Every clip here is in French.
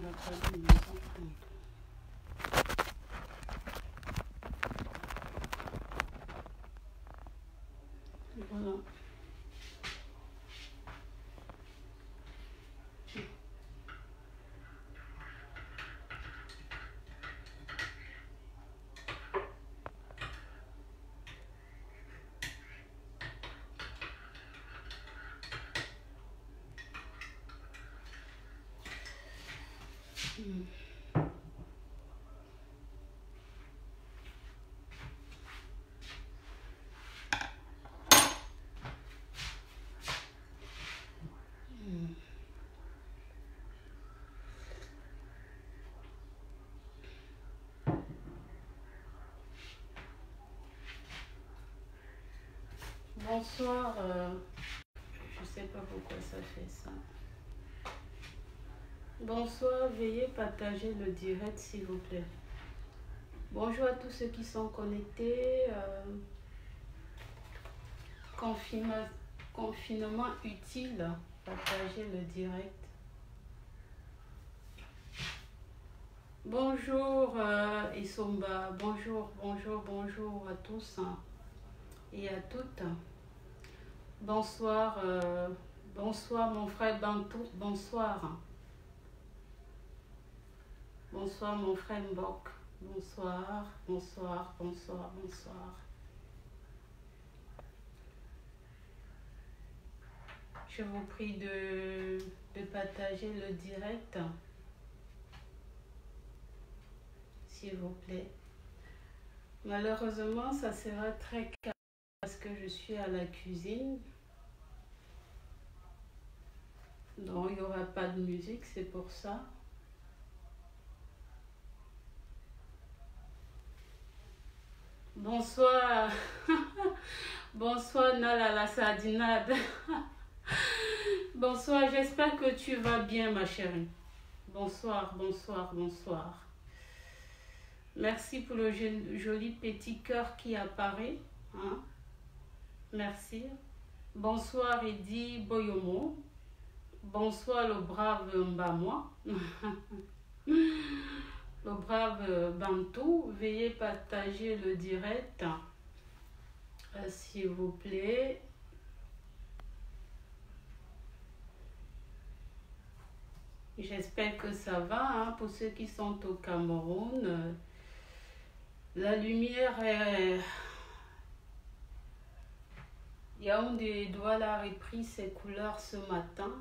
va pas de maison. Voilà. Bonsoir, je sais pas pourquoi ça fait ça. Bonsoir, veuillez partager le direct s'il vous plaît. Bonjour à tous ceux qui sont connectés. Confinement utile, partagez le direct. Bonjour Isomba, bonjour à tous et à toutes. Bonsoir, bonsoir mon frère Bantou, bonsoir. Bonsoir mon frère Mbok, bonsoir. Je vous prie de partager le direct, s'il vous plaît. Malheureusement, ça sera très calme parce que je suis à la cuisine. Donc, il n'y aura pas de musique, c'est pour ça. Bonsoir. Bonsoir Nala la sardinade. Bonsoir, j'espère que tu vas bien ma chérie. Bonsoir. Merci pour le joli petit cœur qui apparaît. Hein? Merci. Bonsoir Eddy Boyomo. Bonsoir le brave Mbamois. Le brave Bantou. Veuillez partager le direct. S'il vous plaît. J'espère que ça va hein, pour ceux qui sont au Cameroun. La lumière est... Yaoundé Douala a repris ses couleurs ce matin.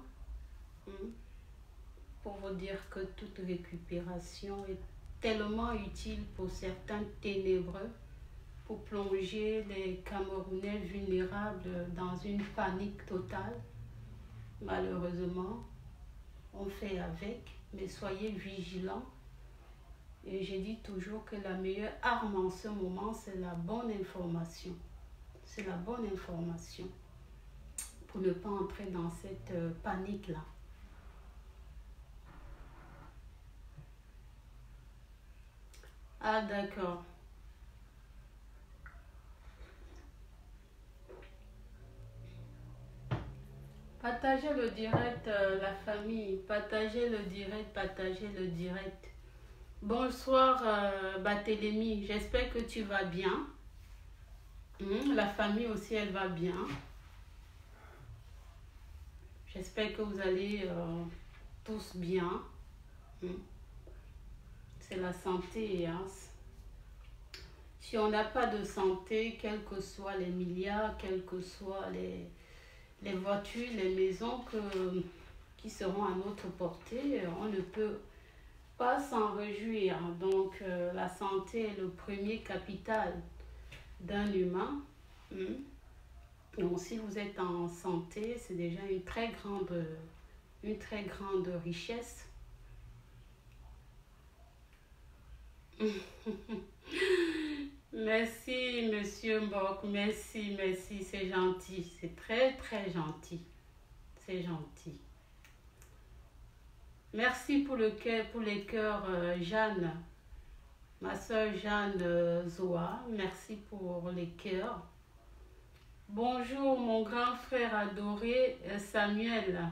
Pour vous dire que toute récupération est tellement utile pour certains ténébreux, pour plonger les Camerounais vulnérables dans une panique totale. Malheureusement, on fait avec, mais soyez vigilants. Et je dis toujours que la meilleure arme en ce moment, c'est la bonne information. C'est la bonne information pour ne pas entrer dans cette panique-là. Ah, d'accord. Partagez le direct, la famille. Partagez le direct. Bonsoir, Barthélémy. J'espère que tu vas bien. La famille aussi, elle va bien. J'espère que vous allez tous bien. C'est la santé. Hein. Si on n'a pas de santé, quels que soient les milliards, quelles que soient les voitures, les maisons qui seront à notre portée, on ne peut pas s'en réjouir. Donc, la santé est le premier capital d'un humain. Donc, si vous êtes en santé, c'est déjà une très grande richesse. Merci, monsieur Mbok. Merci. C'est gentil. C'est très gentil. C'est gentil. Merci pour les cœurs, Jeanne. Ma soeur Jeanne Zoa. Merci pour les cœurs. Bonjour, mon grand frère adoré, Samuel.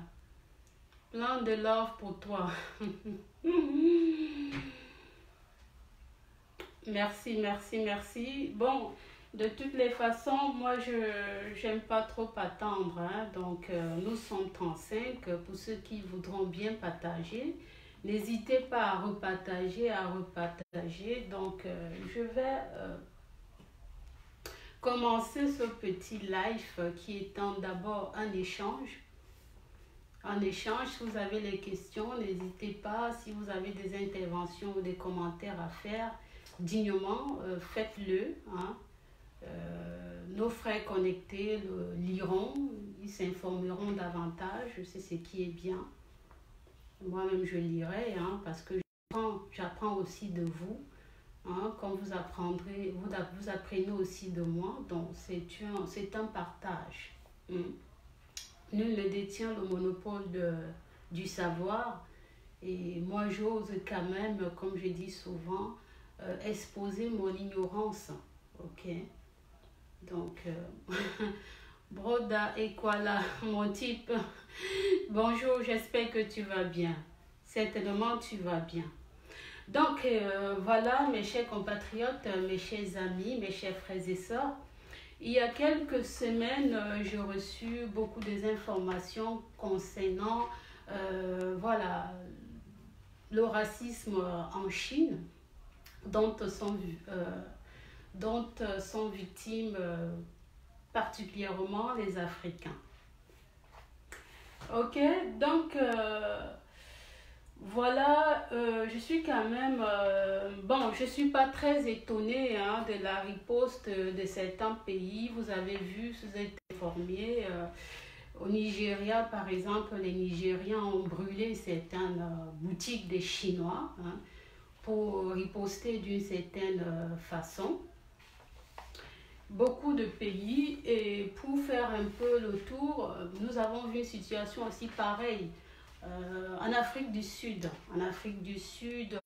Plein de love pour toi. Merci, merci, merci. Bon, de toutes les façons, moi, je j'aime pas trop attendre, hein. Donc, nous sommes 35. Pour ceux qui voudront bien partager, n'hésitez pas à repartager, à repartager. Donc, je vais commencer ce petit live qui étant d'abord un échange. En échange, si vous avez les questions, n'hésitez pas. Si vous avez des interventions ou des commentaires à faire, dignement, faites-le, hein. Nos frères connectés le liront, ils s'informeront davantage, c'est ce qui est bien. Moi-même, je lirai, hein, parce que j'apprends aussi de vous, hein, comme vous apprendrez, vous apprenez aussi de moi, donc c'est un partage. Nul ne détient le monopole du savoir, et moi j'ose quand même, comme je dis souvent, exposer mon ignorance, ok? Donc, Broda et Kuala, mon type, bonjour, j'espère que tu vas bien. Certainement, tu vas bien. Donc, voilà, mes chers compatriotes, mes chers amis, mes chers frères et sœurs. Il y a quelques semaines, j'ai reçu beaucoup d'informations concernant voilà, le racisme en Chine, dont sont victimes particulièrement les Africains. Ok, donc voilà, je suis quand même, bon, je ne suis pas très étonnée, hein, de la riposte de certains pays. Vous avez vu, vous êtes informés, au Nigeria, par exemple, les Nigérians ont brûlé certaines boutiques des Chinois, hein, pour riposter d'une certaine façon. Beaucoup de pays, et pour faire un peu le tour, nous avons vu une situation aussi pareille en Afrique du Sud. En Afrique du Sud,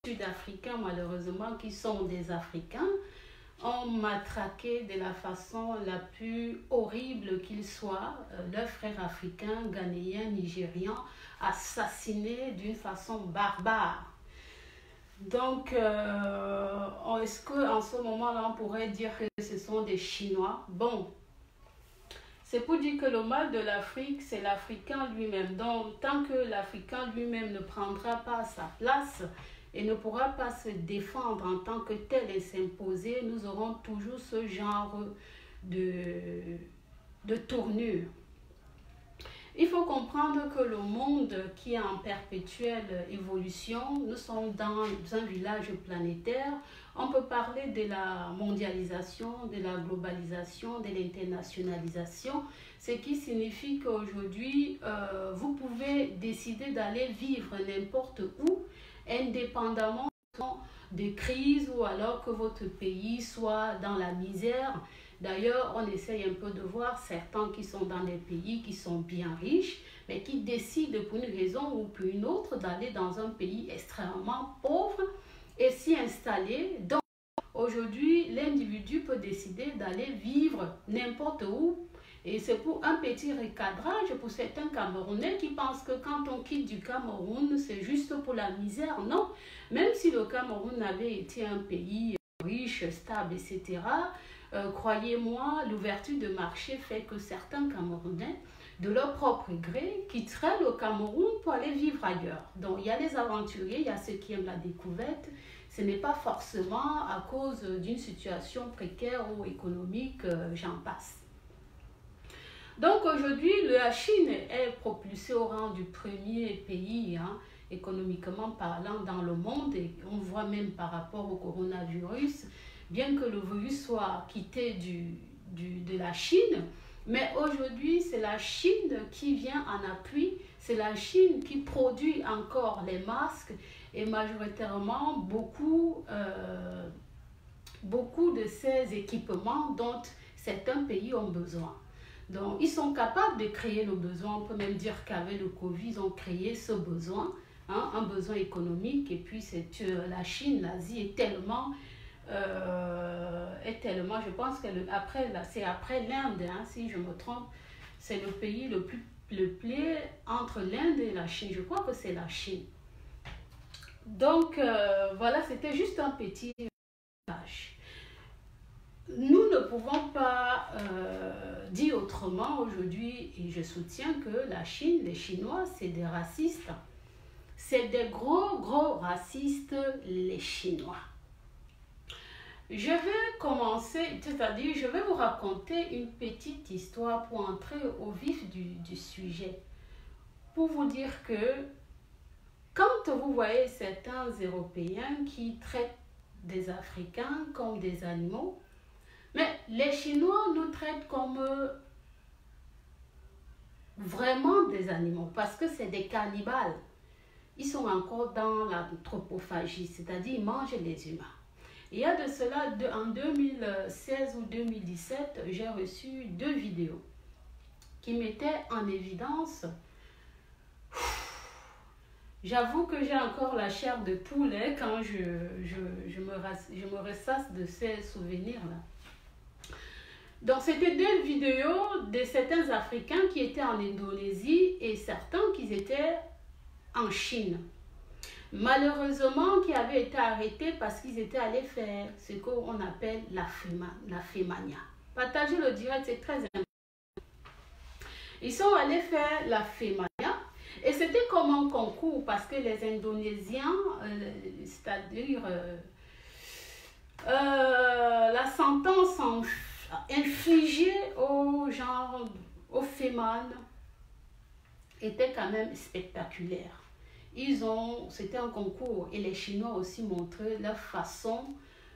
Sud-Africains malheureusement, qui sont des Africains, ont matraqué de la façon la plus horrible qu'il soit leurs frères africains, ghanéens, nigérians, assassinés d'une façon barbare. Donc, est-ce qu'en ce moment-là, on pourrait dire que ce sont des Chinois? Bon, c'est pour dire que le mal de l'Afrique, c'est l'Africain lui-même. Donc, tant que l'Africain lui-même ne prendra pas sa place et ne pourra pas se défendre en tant que tel et s'imposer, nous aurons toujours ce genre de tournure. Il faut comprendre que le monde qui est en perpétuelle évolution, nous sommes dans un village planétaire. On peut parler de la mondialisation, de la globalisation, de l'internationalisation, ce qui signifie qu'aujourd'hui, vous pouvez décider d'aller vivre n'importe où, indépendamment des crises ou alors que votre pays soit dans la misère. D'ailleurs, on essaye un peu de voir certains qui sont dans des pays qui sont bien riches, mais qui décident pour une raison ou pour une autre d'aller dans un pays extrêmement pauvre et s'y installer. Donc, aujourd'hui, l'individu peut décider d'aller vivre n'importe où. Et c'est pour un petit recadrage pour certains Camerounais qui pensent que quand on quitte du Cameroun, c'est juste pour la misère. Non, même si le Cameroun avait été un pays riche, stable, etc., croyez-moi, l'ouverture de marché fait que certains Camerounais, de leur propre gré, quitteraient le Cameroun pour aller vivre ailleurs. Donc, il y a les aventuriers, il y a ceux qui aiment la découverte. Ce n'est pas forcément à cause d'une situation précaire ou économique, j'en passe. Donc, aujourd'hui, la Chine est propulsée au rang du premier pays, hein, économiquement parlant, dans le monde. Et on voit même par rapport au coronavirus, bien que le virus soit quitté de la Chine, mais aujourd'hui, c'est la Chine qui vient en appui, c'est la Chine qui produit encore les masques et majoritairement beaucoup de ces équipements dont certains pays ont besoin. Donc, ils sont capables de créer le besoin. On peut même dire qu'avec le Covid, ils ont créé ce besoin, hein, un besoin économique. Et puis, la Chine, l'Asie est tellement, je pense que c'est après l'Inde, hein, si je me trompe, c'est le pays le plus le pli entre l'Inde et la Chine. Je crois que c'est la Chine. Donc, voilà, c'était juste un petit message. Nous ne pouvons pas dire autrement aujourd'hui, et je soutiens que la Chine, les Chinois, c'est des racistes. C'est des gros racistes, les Chinois. Je vais commencer, c'est-à-dire, je vais vous raconter une petite histoire pour entrer au vif du sujet. Pour vous dire que quand vous voyez certains Européens qui traitent des Africains comme des animaux, mais les Chinois nous traitent comme vraiment des animaux parce que c'est des cannibales. Ils sont encore dans l'anthropophagie, c'est-à-dire ils mangent les humains. Il y a de cela, en 2016 ou 2017, j'ai reçu 2 vidéos qui mettaient en évidence. J'avoue que j'ai encore la chair de poule quand je me ressasse de ces souvenirs-là. Donc, c'était 2 vidéos de certains Africains qui étaient en Indonésie et certains qui étaient en Chine. Malheureusement, qui avaient été arrêtés parce qu'ils étaient allés faire ce qu'on appelle la fémania. Partagez le direct, c'est très important. Ils sont allés faire la fémania et c'était comme un concours parce que les Indonésiens, c'est-à-dire la sentence infligée aux fémanes était quand même spectaculaire. C'était un concours et les Chinois aussi montraient leur façon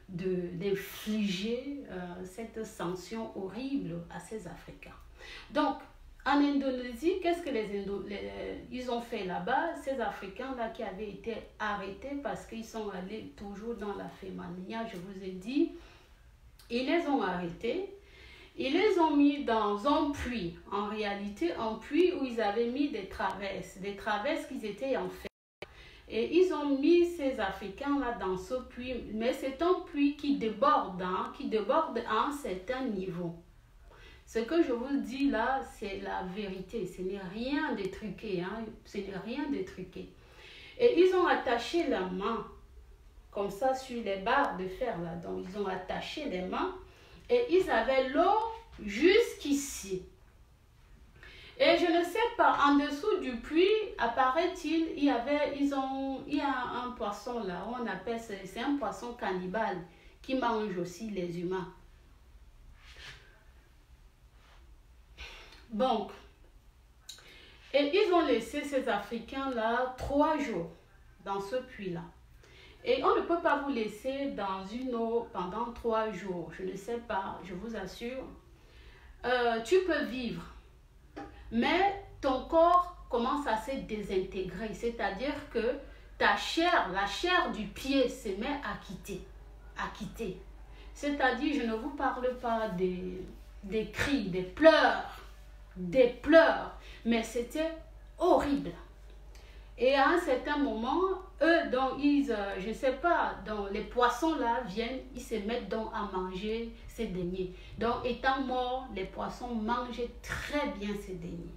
d'infliger cette sanction horrible à ces Africains. Donc, en Indonésie, qu'est-ce que ils ont fait là-bas? Ces Africains-là qui avaient été arrêtés parce qu'ils sont allés toujours dans la fémania, je vous ai dit, ils les ont arrêtés. Ils les ont mis dans un puits, en réalité un puits où ils avaient mis des traverses qu'ils étaient en fer. Et ils ont mis ces Africains-là dans ce puits, mais c'est un puits qui déborde à un certain niveau. Ce que je vous dis là, c'est la vérité, ce n'est rien de truqué, ce n'est rien de truqué. Et ils ont attaché la main, comme ça, sur les barres de fer là, donc ils ont attaché les mains. Et ils avaient l'eau jusqu'ici. Et je ne sais pas, en dessous du puits, apparaît-il, il y a un poisson là, on appelle, c'est un poisson cannibale qui mange aussi les humains. Donc, et ils ont laissé ces Africains-là 3 jours dans ce puits-là. Et on ne peut pas vous laisser dans une eau pendant 3 jours. Je ne sais pas, je vous assure. Tu peux vivre. Mais ton corps commence à se désintégrer. C'est-à-dire que la chair du pied se met à quitter. C'est-à-dire, je ne vous parle pas des cris, des pleurs. Mais c'était horrible. Et à un certain moment, eux, donc, je ne sais pas, donc, les poissons là viennent, ils se mettent donc à manger ces deniers. Donc, étant morts, les poissons mangeaient très bien ces deniers.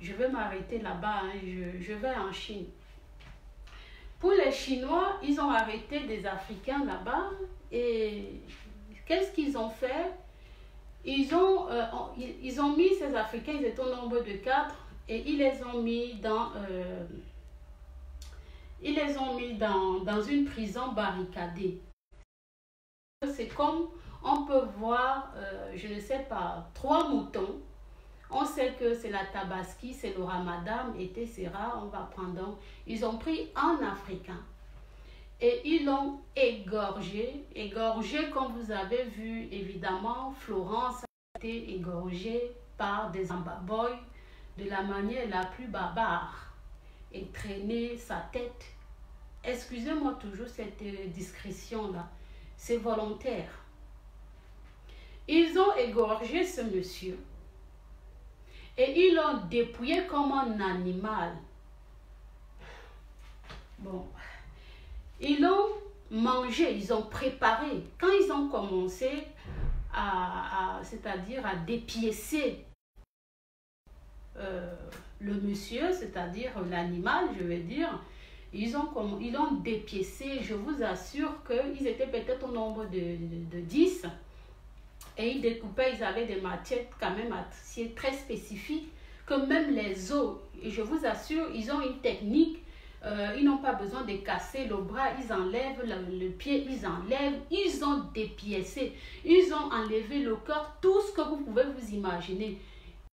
Je vais m'arrêter là-bas, je vais en Chine. Pour les Chinois, ils ont arrêté des Africains là-bas et qu'est-ce qu'ils ont fait? Ils ont mis ces Africains, ils étaient au nombre de 4. Et ils les ont mis dans une prison barricadée. C'est comme on peut voir, je ne sais pas, 3 moutons. On sait que c'est la Tabaski, c'est le Ramadan, etc. On va prendre. Ils ont pris un Africain et ils l'ont égorgé. Égorgé, comme vous avez vu, évidemment, Florence a été égorgée par des Ambaboy de la manière la plus barbare et traîner sa tête. Excusez-moi toujours cette discrétion-là. C'est volontaire. Ils ont égorgé ce monsieur et ils l'ont dépouillé comme un animal. Bon. Ils l'ont mangé, ils ont préparé. Quand ils ont commencé c'est-à-dire à dépiécer le monsieur, c'est-à-dire l'animal, je vais dire, ils l'ont dépiécé. Je vous assure qu'ils étaient peut-être au nombre de 10. Et ils découpaient, ils avaient des matières quand même assez très spécifiques, que même les os, et je vous assure, ils ont une technique, ils n'ont pas besoin de casser le bras, ils enlèvent le pied, ils ont dépiécé, ils ont enlevé le corps, tout ce que vous pouvez vous imaginer.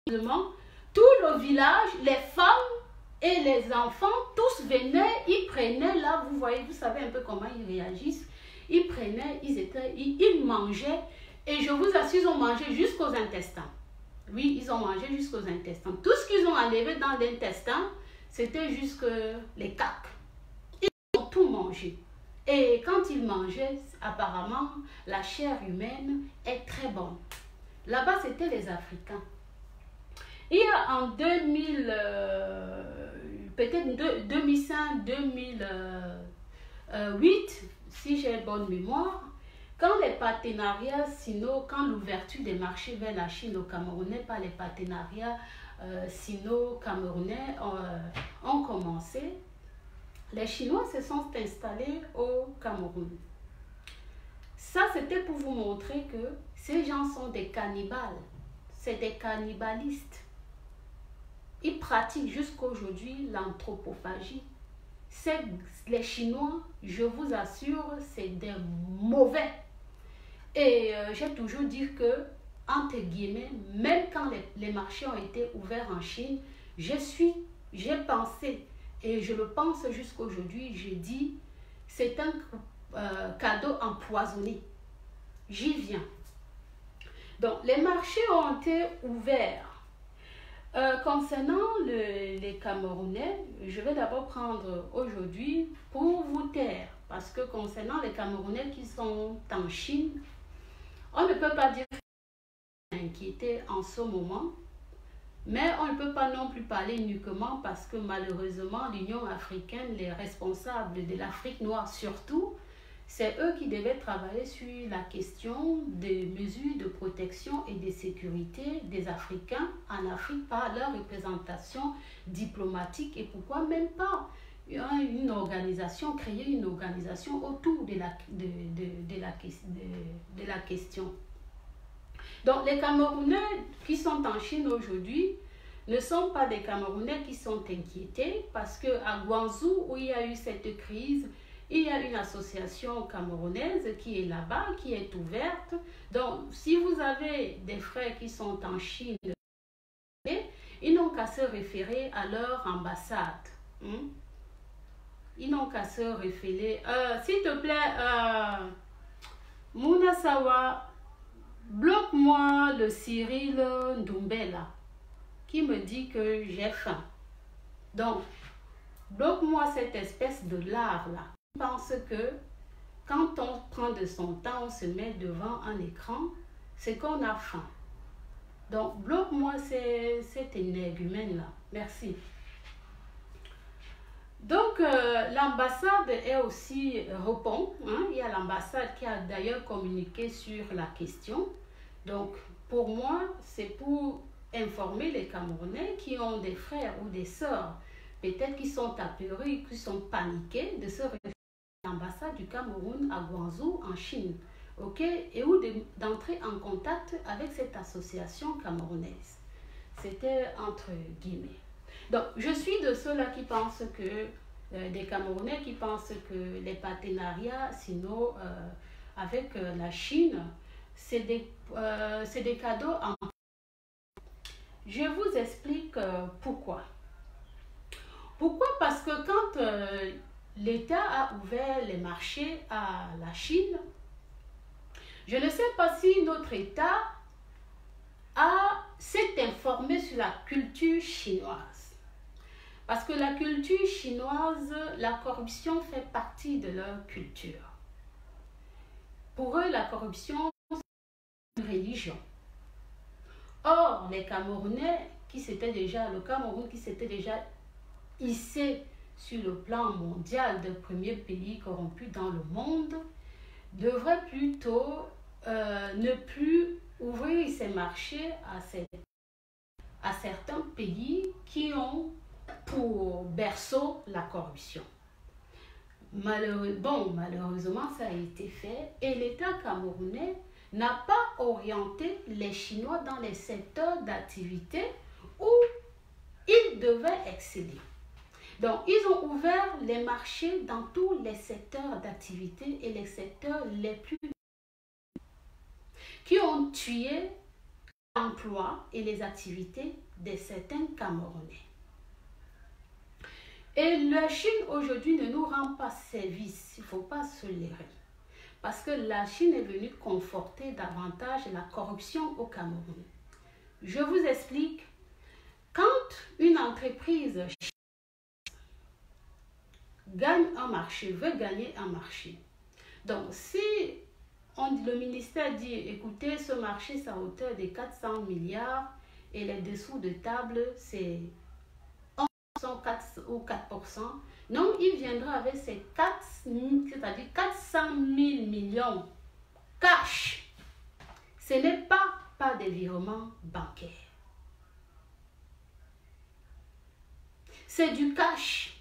Tout le village, les femmes et les enfants, tous venaient, ils prenaient là, vous voyez, vous savez un peu comment ils réagissent, ils prenaient, ils mangeaient, et je vous assure, ils ont mangé jusqu'aux intestins. Oui, ils ont mangé jusqu'aux intestins. Tout ce qu'ils ont enlevé dans l'intestin, c'était jusque les caques. Ils ont tout mangé. Et quand ils mangeaient, apparemment, la chair humaine est très bonne. Là-bas, c'était les Africains. Il y a en 2000, peut-être 2005, 2008, si j'ai bonne mémoire, quand les partenariats quand l'ouverture des marchés vers la Chine au Camerounais par les partenariats sino-camerounais ont commencé, les Chinois se sont installés au Cameroun. Ça, c'était pour vous montrer que ces gens sont des cannibales, c'est des cannibalistes. Ils pratiquent jusqu'à aujourd'hui l'anthropophagie. Les Chinois, je vous assure, c'est des mauvais. Et j'ai toujours dit que, entre guillemets, même quand les marchés ont été ouverts en Chine, j'ai pensé, et je le pense jusqu'à aujourd'hui, j'ai dit, c'est un cadeau empoisonné. J'y viens. Donc, les marchés ont été ouverts. Concernant les Camerounais, je vais d'abord prendre aujourd'hui pour vous taire, parce que concernant les Camerounais qui sont en Chine, on ne peut pas dire qu'ils sont inquiétés en ce moment, mais on ne peut pas non plus parler uniquement parce que malheureusement l'Union africaine, les responsables de l'Afrique noire surtout, c'est eux qui devaient travailler sur la question des mesures de protection et de sécurité des Africains en Afrique par leur représentation diplomatique, et pourquoi même pas une organisation, créer une organisation autour de la question. Donc les Camerounais qui sont en Chine aujourd'hui ne sont pas des Camerounais qui sont inquiétés, parce qu'à Guangzhou, où il y a eu cette crise, il y a une association camerounaise qui est là-bas, qui est ouverte. Donc, si vous avez des frères qui sont en Chine, ils n'ont qu'à se référer à leur ambassade. Ils n'ont qu'à se référer. S'il te plaît, Mounasawa, bloque-moi le Cyril Ndoumbela qui me dit que j'ai faim. Donc, bloque-moi cette espèce de lard-là. Je pense que quand on prend de son temps, on se met devant un écran, c'est qu'on a faim. Donc, bloque-moi cet énergumène-là. Merci. Donc, l'ambassade est aussi répond. Il y a l'ambassade qui a d'ailleurs communiqué sur la question. Donc, pour moi, c'est pour informer les Camerounais qui ont des frères ou des sœurs, peut-être qui sont apeurés, qui sont paniqués, de se référer à l'ambassade du Cameroun à Guangzhou, en Chine, ok, et ou d'entrer en contact avec cette association camerounaise. C'était entre guillemets. Donc, je suis de ceux-là qui pensent que, des Camerounais qui pensent que les partenariats sino avec la Chine, c'est des cadeaux en... Je vous explique pourquoi. Pourquoi? Parce que quand l'État a ouvert les marchés à la Chine, je ne sais pas si notre État s'est informé sur la culture chinoise. Parce que la culture chinoise, la corruption fait partie de leur culture. Pour eux, la corruption, c'est une religion. Or, les Camerounais, le Cameroun qui s'était déjà hissé sur le plan mondial de premier pays corrompu dans le monde, devrait plutôt ne plus ouvrir ses marchés à certains pays qui ont pour berceau la corruption. Malheureusement, ça a été fait et l'État camerounais n'a pas orienté les Chinois dans les secteurs d'activité où ils devaient exceller. Donc, ils ont ouvert les marchés dans tous les secteurs d'activité et les secteurs les plus qui ont tué l'emploi et les activités de certains Camerounais. Et la Chine aujourd'hui ne nous rend pas service, il ne faut pas se leurrer. Parce que la Chine est venue conforter davantage la corruption au Cameroun. Je vous explique, quand une entreprise gagne un marché, veut gagner un marché, donc si le ministère dit, écoutez, ce marché, c'est à hauteur de 400 milliards et les dessous de table, c'est 4 ou 4%. Non, il viendra avec ces 400 000 millions cash. Ce n'est pas des virements bancaires. C'est du cash.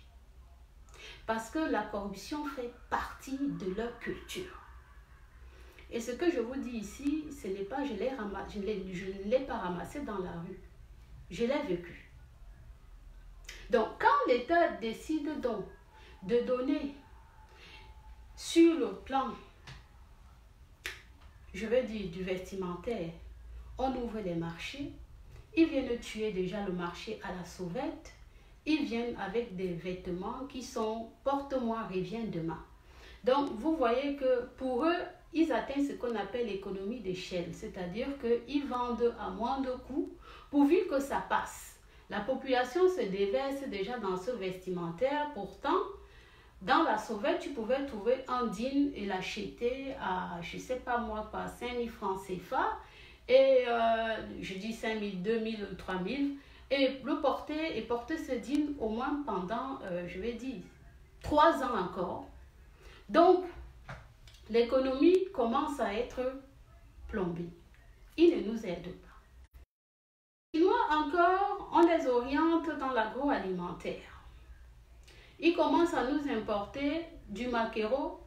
Parce que la corruption fait partie de leur culture. Et ce que je vous dis ici, ce n'est pas, je ne l'ai pas ramassé dans la rue. Je l'ai vécu. Donc, quand l'État décide donc de donner sur le plan, je veux dire, du vestimentaire, on ouvre les marchés, ils viennent tuer déjà le marché à la sauvette, ils viennent avec des vêtements qui sont porte-moi, reviens demain. Donc, vous voyez que pour eux, ils atteignent ce qu'on appelle l'économie d'échelle, c'est-à-dire qu'ils vendent à moindre coût pourvu que ça passe. La population se déverse déjà dans ce vestimentaire. Pourtant, dans la sauvette, tu pouvais trouver un jean et l'acheter à, je ne sais pas moi, pas 5 000 francs CFA. Et je dis 5 000, 2 000, 3 000. Et porter ce jean au moins pendant, je vais dire, 3 ans encore. Donc, l'économie commence à être plombée. Il ne nous aide pas. Les Chinois encore, on les oriente dans l'agroalimentaire. Ils commencent à nous importer du maquereau,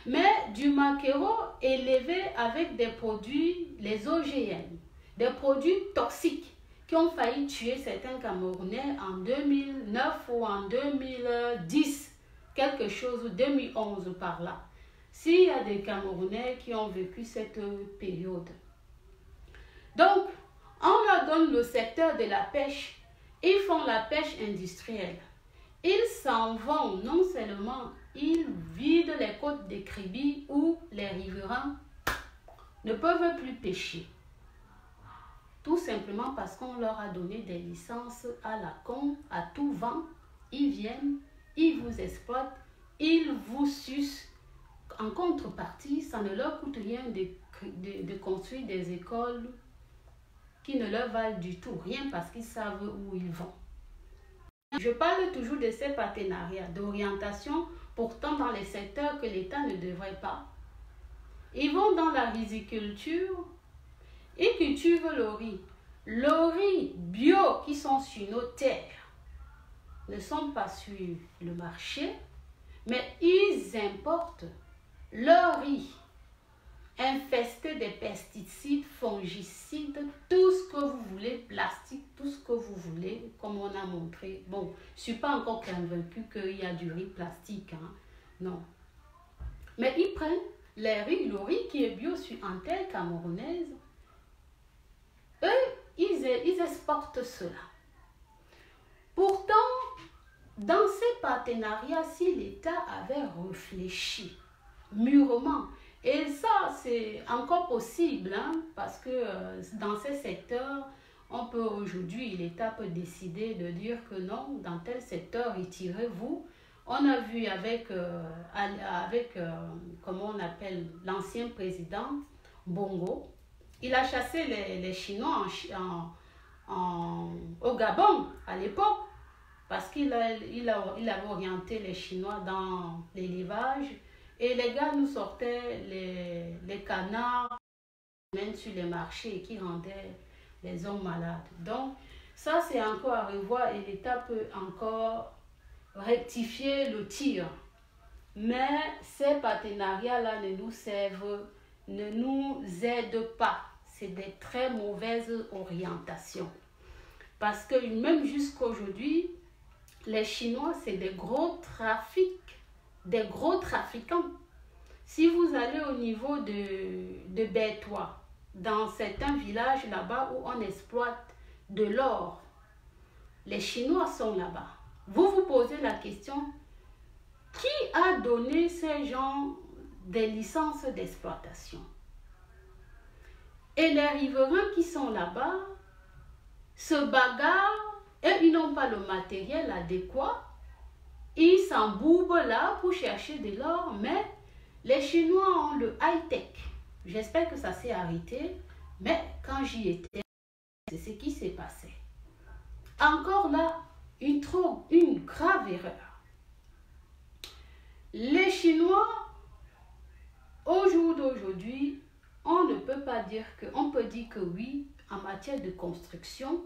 mais du maquereau élevé avec des produits, les OGM, des produits toxiques qui ont failli tuer certains Camerounais en 2009 ou en 2010, quelque chose, 2011 par là. S'il y a des Camerounais qui ont vécu cette période. Donc, on leur donne le secteur de la pêche. Ils font la pêche industrielle. Ils s'en vont, non seulement ils vident les côtes des Kribi où les riverains ne peuvent plus pêcher. Tout simplement parce qu'on leur a donné des licences à la con, à tout vent. Ils viennent, ils vous exploitent, ils vous sucent. En contrepartie, ça ne leur coûte rien de construire des écoles qui ne leur valent du tout rien parce qu'ils savent où ils vont. Je parle toujours de ces partenariats d'orientation, pourtant dans les secteurs que l'État ne devrait pas. Ils vont dans la riziculture, ils cultivent le riz. Le riz bio qui sont sur nos terres ne sont pas sur le marché, mais ils importent leur riz infesté de pesticides, fongicides, tout ce que vous voulez, plastique, tout ce que vous voulez, comme on a montré. Bon, je ne suis pas encore convaincue qu'il y a du riz plastique, hein. Non. Mais ils prennent le riz qui est bio en terre camerounaise. Eux, ils exportent cela. Pourtant, dans ces partenariats, si l'État avait réfléchi mûrement, et ça, c'est encore possible, hein, parce que dans ces secteurs, on peut aujourd'hui, l'État peut décider de dire que non, dans tel secteur, retirez-vous. On a vu avec comment on appelle, l'ancien président Bongo, il a chassé les Chinois au Gabon à l'époque, parce qu'il avait orienté les Chinois dans l'élevage. Et les gars nous sortaient les canards même sur les marchés qui rendaient les hommes malades. Donc, ça, c'est encore à revoir et l'État peut encore rectifier le tir. Mais ces partenariats-là ne nous servent, ne nous aident pas. C'est des très mauvaises orientations. Parce que même jusqu'aujourd'hui, les Chinois, c'est des gros trafiquants. Si vous allez au niveau de Bertois, dans certains villages là-bas où on exploite de l'or, les Chinois sont là-bas. Vous vous posez la question, qui a donné ces gens des licences d'exploitation? Et les riverains qui sont là-bas se bagarrent et ils n'ont pas le matériel adéquat. Ils s'embourbent là pour chercher de l'or, mais les Chinois ont le high-tech. J'espère que ça s'est arrêté, mais quand j'y étais, c'est ce qui s'est passé. Encore là, une grave erreur. Les Chinois, au jour d'aujourd'hui, on ne peut pas dire que, on peut dire que oui, en matière de construction,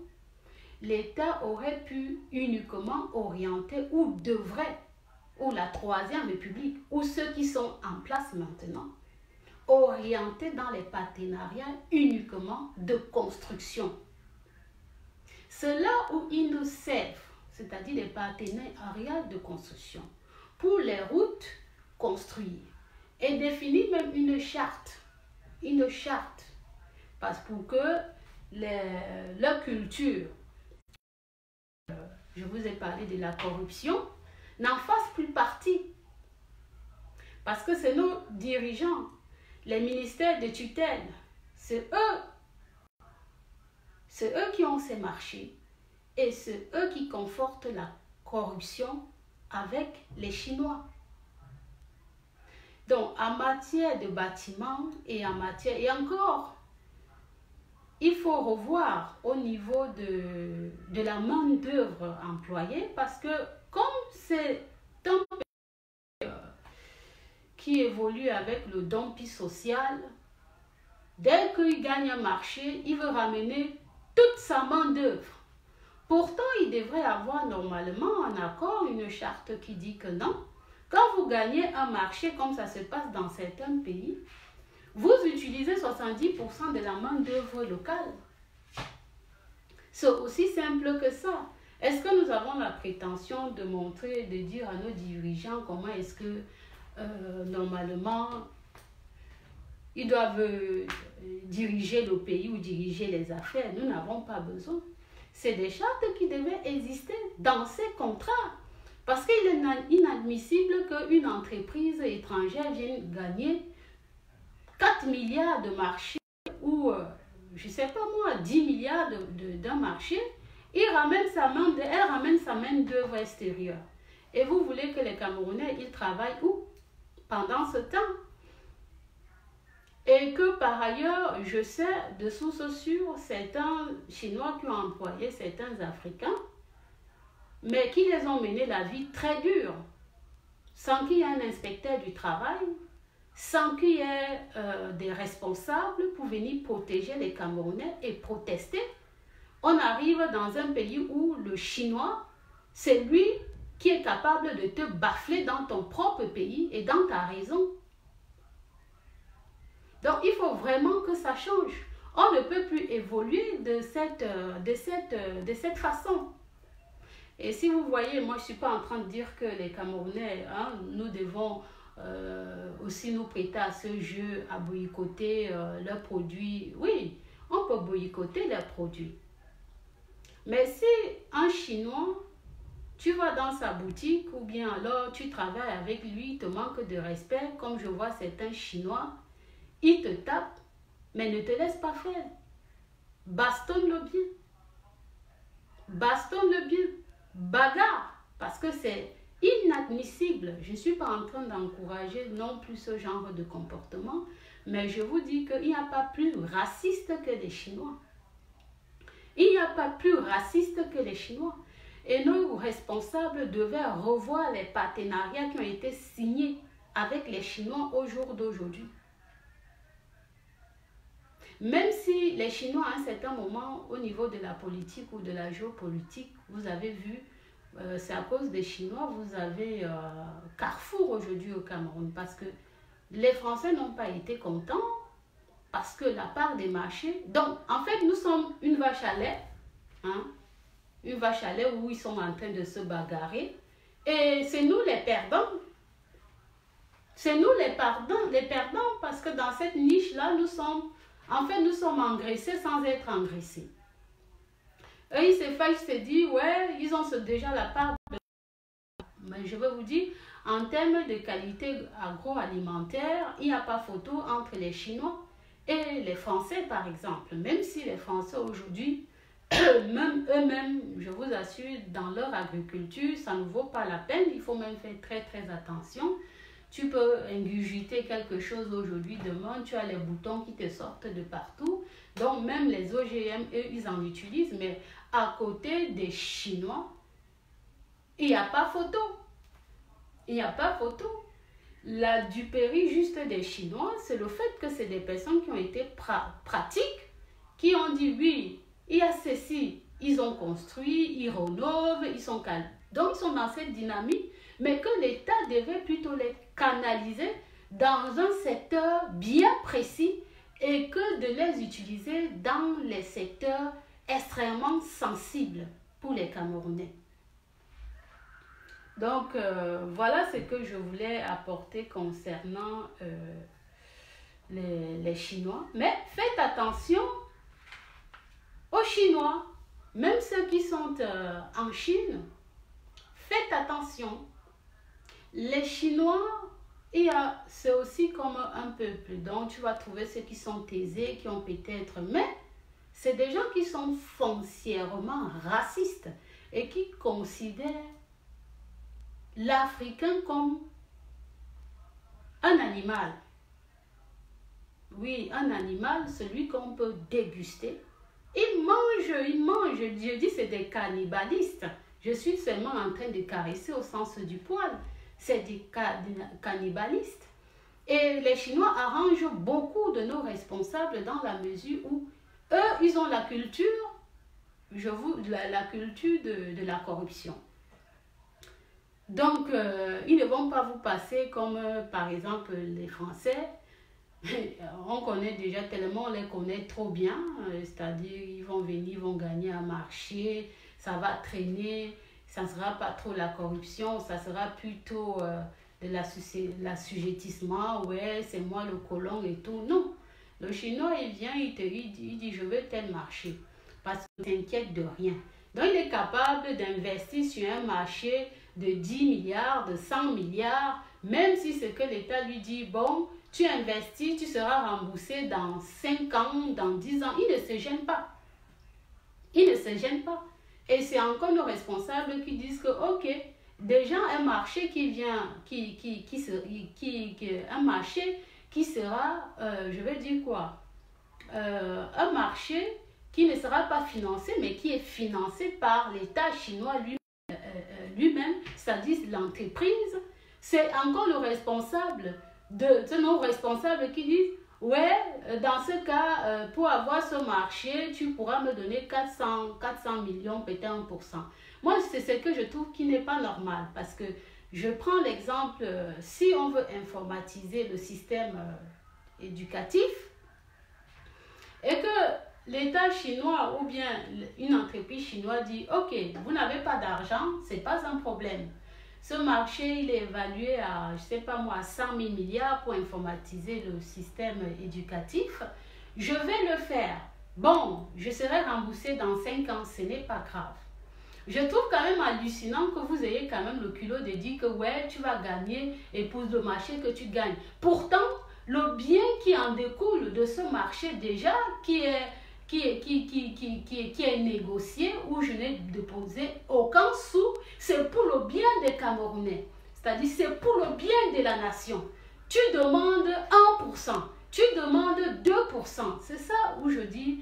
l'État aurait pu uniquement orienter ou devrait, ou la Troisième République, ou ceux qui sont en place maintenant, orienter dans les partenariats uniquement de construction. C'est là où ils nous servent, c'est-à-dire les partenariats de construction, pour les routes construire et définir même une charte, parce pour que leur culture, je vous ai parlé de la corruption, n'en fasse plus partie. Parce que c'est nos dirigeants, les ministères de tutelle, c'est eux qui ont ces marchés et c'est eux qui confortent la corruption avec les Chinois. Donc, en matière de bâtiments et en matière, et encore, il faut revoir au niveau de la main-d'œuvre employée parce que comme c'est un pays qui évolue avec le dumping social, dès qu'il gagne un marché, il veut ramener toute sa main-d'œuvre. Pourtant, il devrait avoir normalement en accord une charte qui dit que non. Quand vous gagnez un marché comme ça se passe dans certains pays, vous utilisez 70% de la main-d'œuvre locale. C'est aussi simple que ça. Est-ce que nous avons la prétention de montrer, de dire à nos dirigeants comment est-ce que normalement ils doivent diriger le pays ou diriger les affaires? Nous n'avons pas besoin. C'est des chartes qui devaient exister dans ces contrats. Parce qu'il est inadmissible qu'une entreprise étrangère vienne gagner 4 milliards de marché ou, je ne sais pas moi, 10 milliards d'un marché. Elle ramène sa main-d'œuvre extérieure. Et vous voulez que les Camerounais, ils travaillent où pendant ce temps? Et que par ailleurs, je sais de sources sûres, certains Chinois qui ont employé certains Africains, mais qui les ont mené la vie très dure, sans qu'il y ait un inspecteur du travail, sans qu'il y ait des responsables pour venir protéger les Camerounais et protester. On arrive dans un pays où le Chinois, c'est lui qui est capable de te bafler dans ton propre pays et dans ta raison. Donc, il faut vraiment que ça change. On ne peut plus évoluer de cette façon. Et si vous voyez, moi, je ne suis pas en train de dire que les Camerounais, nous devons aussi nous prêter à ce jeu, à boycotter leurs produits. Oui, on peut boycotter leurs produits. Mais si un Chinois, tu vas dans sa boutique ou bien alors tu travailles avec lui, il te manque de respect, comme je vois certains Chinois, il te tape, mais ne te laisse pas faire. Bastonne-le bien. Bastonne-le bien. Bagarre. Parce que c'est inadmissible. Je ne suis pas en train d'encourager non plus ce genre de comportement, mais je vous dis qu'il n'y a pas plus raciste que les Chinois. Il n'y a pas plus raciste que les Chinois. Et nos responsables devaient revoir les partenariats qui ont été signés avec les Chinois au jour d'aujourd'hui. Même si les Chinois, à un certain moment, au niveau de la politique ou de la géopolitique, vous avez vu, c'est à cause des Chinois, vous avez Carrefour aujourd'hui au Cameroun, parce que les Français n'ont pas été contents, parce que la part des marchés... Donc, en fait, nous sommes une vache à lait, hein, une vache à lait où ils sont en train de se bagarrer, et c'est nous les perdants. C'est nous les perdants, parce que dans cette niche-là, nous sommes engraissés sans être engraissés. Eux, ils se disent, ouais, ils ont déjà la part de... Mais je vais vous dire, en termes de qualité agroalimentaire, il n'y a pas photo entre les Chinois et les Français, par exemple. Même si les Français aujourd'hui, même eux-mêmes, je vous assure, dans leur agriculture, ça ne vaut pas la peine. Il faut même faire très, très attention. Tu peux ingurgiter quelque chose aujourd'hui, demain, tu as les boutons qui te sortent de partout. Donc, même les OGM, eux, ils en utilisent. Mais à côté des Chinois, il n'y a pas photo. Il n'y a pas photo. La duperie juste des Chinois, c'est le fait que c'est des personnes qui ont été pratiques, qui ont dit, oui, il y a ceci, ils ont construit, ils rénovent, ils sont calmes. Donc, ils sont dans cette dynamique, mais que l'État devait plutôt les canaliser dans un secteur bien précis et que de les utiliser dans les secteurs extrêmement sensibles pour les Camerounais. Donc, voilà ce que je voulais apporter concernant les Chinois. Mais faites attention aux Chinois, même ceux qui sont en Chine, faites attention. Les Chinois, c'est aussi comme un peuple. Donc, tu vas trouver ceux qui sont aisés, qui ont peut-être... Mais c'est des gens qui sont foncièrement racistes et qui considèrent l'Africain comme un animal. Oui, un animal, celui qu'on peut déguster. Ils mangent, je dis c'est des cannibalistes. Je suis seulement en train de caresser au sens du poil. C'est des cannibalistes. Et les Chinois arrangent beaucoup de nos responsables dans la mesure où eux, ils ont la culture, la culture de la corruption. Donc, ils ne vont pas vous passer comme, par exemple, les Français. On connaît déjà tellement, on les connaît trop bien. C'est-à-dire, ils vont venir, ils vont gagner un marché, ça va traîner, ça ne sera pas trop la corruption, ça sera plutôt de l'assujettissement. Ouais, c'est moi le colon et tout. Non, le Chinois, il vient, il dit, je veux tel marché. Parce qu'il ne s'inquiète de rien. Donc, il est capable d'investir sur un marché de 10 milliards, de 100 milliards, même si ce que l'État lui dit, bon, tu investis, tu seras remboursé dans 5 ans, dans 10 ans. Il ne se gêne pas. Il ne se gêne pas. Et c'est encore nos responsables qui disent que, ok, déjà un marché qui vient, un marché qui sera, je vais dire quoi, un marché qui ne sera pas financé, mais qui est financé par l'État chinois lui-même, c'est-à-dire l'entreprise. C'est encore le responsable de nos responsables qui disent, ouais, dans ce cas, pour avoir ce marché, tu pourras me donner 400 millions, peut-être 1%. Moi, c'est ce que je trouve qui n'est pas normal, parce que je prends l'exemple, si on veut informatiser le système éducatif, et que l'État chinois ou bien une entreprise chinoise dit, ok, vous n'avez pas d'argent, ce n'est pas un problème. Ce marché, il est évalué à, je ne sais pas moi, 100 000 milliards pour informatiser le système éducatif. Je vais le faire. Bon, je serai remboursé dans 5 ans, ce n'est pas grave. Je trouve quand même hallucinant que vous ayez quand même le culot de dire que ouais, tu vas gagner et pour le marché que tu gagnes. Pourtant, le bien qui en découle de ce marché déjà, qui est négocié, où je n'ai déposé aucun sou, c'est pour le bien des Camerounais. C'est-à-dire, c'est pour le bien de la nation. Tu demandes 1%, tu demandes 2%. C'est ça où je dis,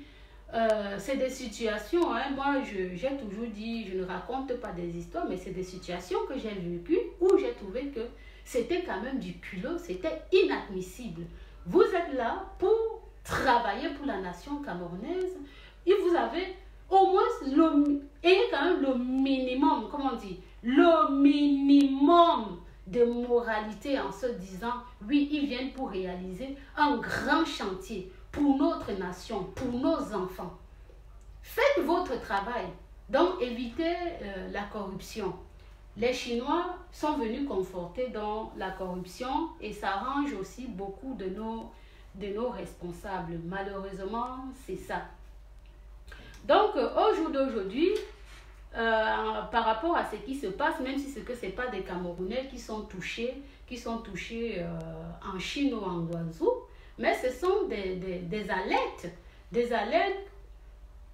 c'est des situations, hein, moi j'ai toujours dit, je ne raconte pas des histoires, mais c'est des situations que j'ai vécues où j'ai trouvé que c'était quand même du culot, c'était inadmissible. Vous êtes là pour travailler pour la nation camerounaise, et vous avez au moins ayez quand même le minimum, comment on dit, le minimum de moralité en se disant, oui, ils viennent pour réaliser un grand chantier pour notre nation, pour nos enfants. Faites votre travail, donc évitez la corruption. Les Chinois sont venus conforter dans la corruption et ça arrange aussi beaucoup de nos responsables. Malheureusement, c'est ça. Donc, au jour d'aujourd'hui, par rapport à ce qui se passe, même si ce n'est pas des Camerounais qui sont touchés en Chine ou en Guangzhou, mais ce sont des alertes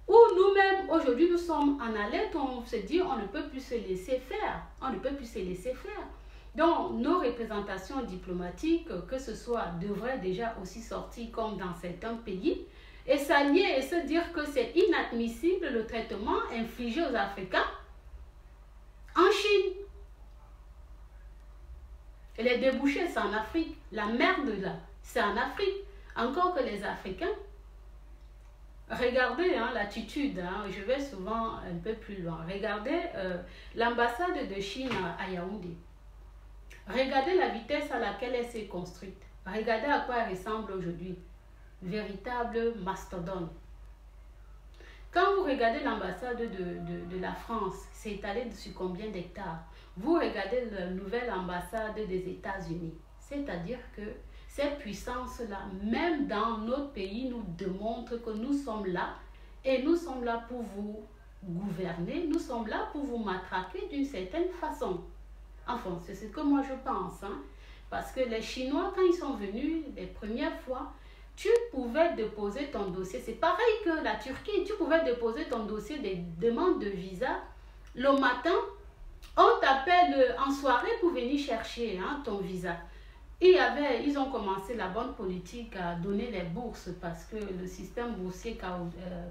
où nous-mêmes, aujourd'hui, nous sommes en alerte, on se dit on ne peut plus se laisser faire. On ne peut plus se laisser faire. Donc, nos représentations diplomatiques, que ce soit, devraient déjà aussi sortir comme dans certains pays, et s'allier et se dire que c'est inadmissible le traitement infligé aux Africains en Chine. Et les débouchés, c'est en Afrique. La merde, là, c'est en Afrique. Encore que les Africains, regardez l'attitude, je vais souvent un peu plus loin. Regardez l'ambassade de Chine à Yaoundé. Regardez la vitesse à laquelle elle s'est construite. Regardez à quoi elle ressemble aujourd'hui. Véritable mastodonte. Quand vous regardez l'ambassade de la France, c'est étalé sur combien d'hectares? Vous regardez la nouvelle ambassade des États-Unis. C'est-à-dire que ces puissances-là, même dans notre pays, nous démontrent que nous sommes là et nous sommes là pour vous gouverner, nous sommes là pour vous matraquer d'une certaine façon. Enfin, c'est ce que moi je pense. Parce que les Chinois, quand ils sont venus les premières fois, tu pouvais déposer ton dossier. C'est pareil que la Turquie. Tu pouvais déposer ton dossier des demandes de visa. Le matin, on t'appelle en soirée pour venir chercher ton visa. Ils ont commencé la bonne politique à donner les bourses parce que le système boursier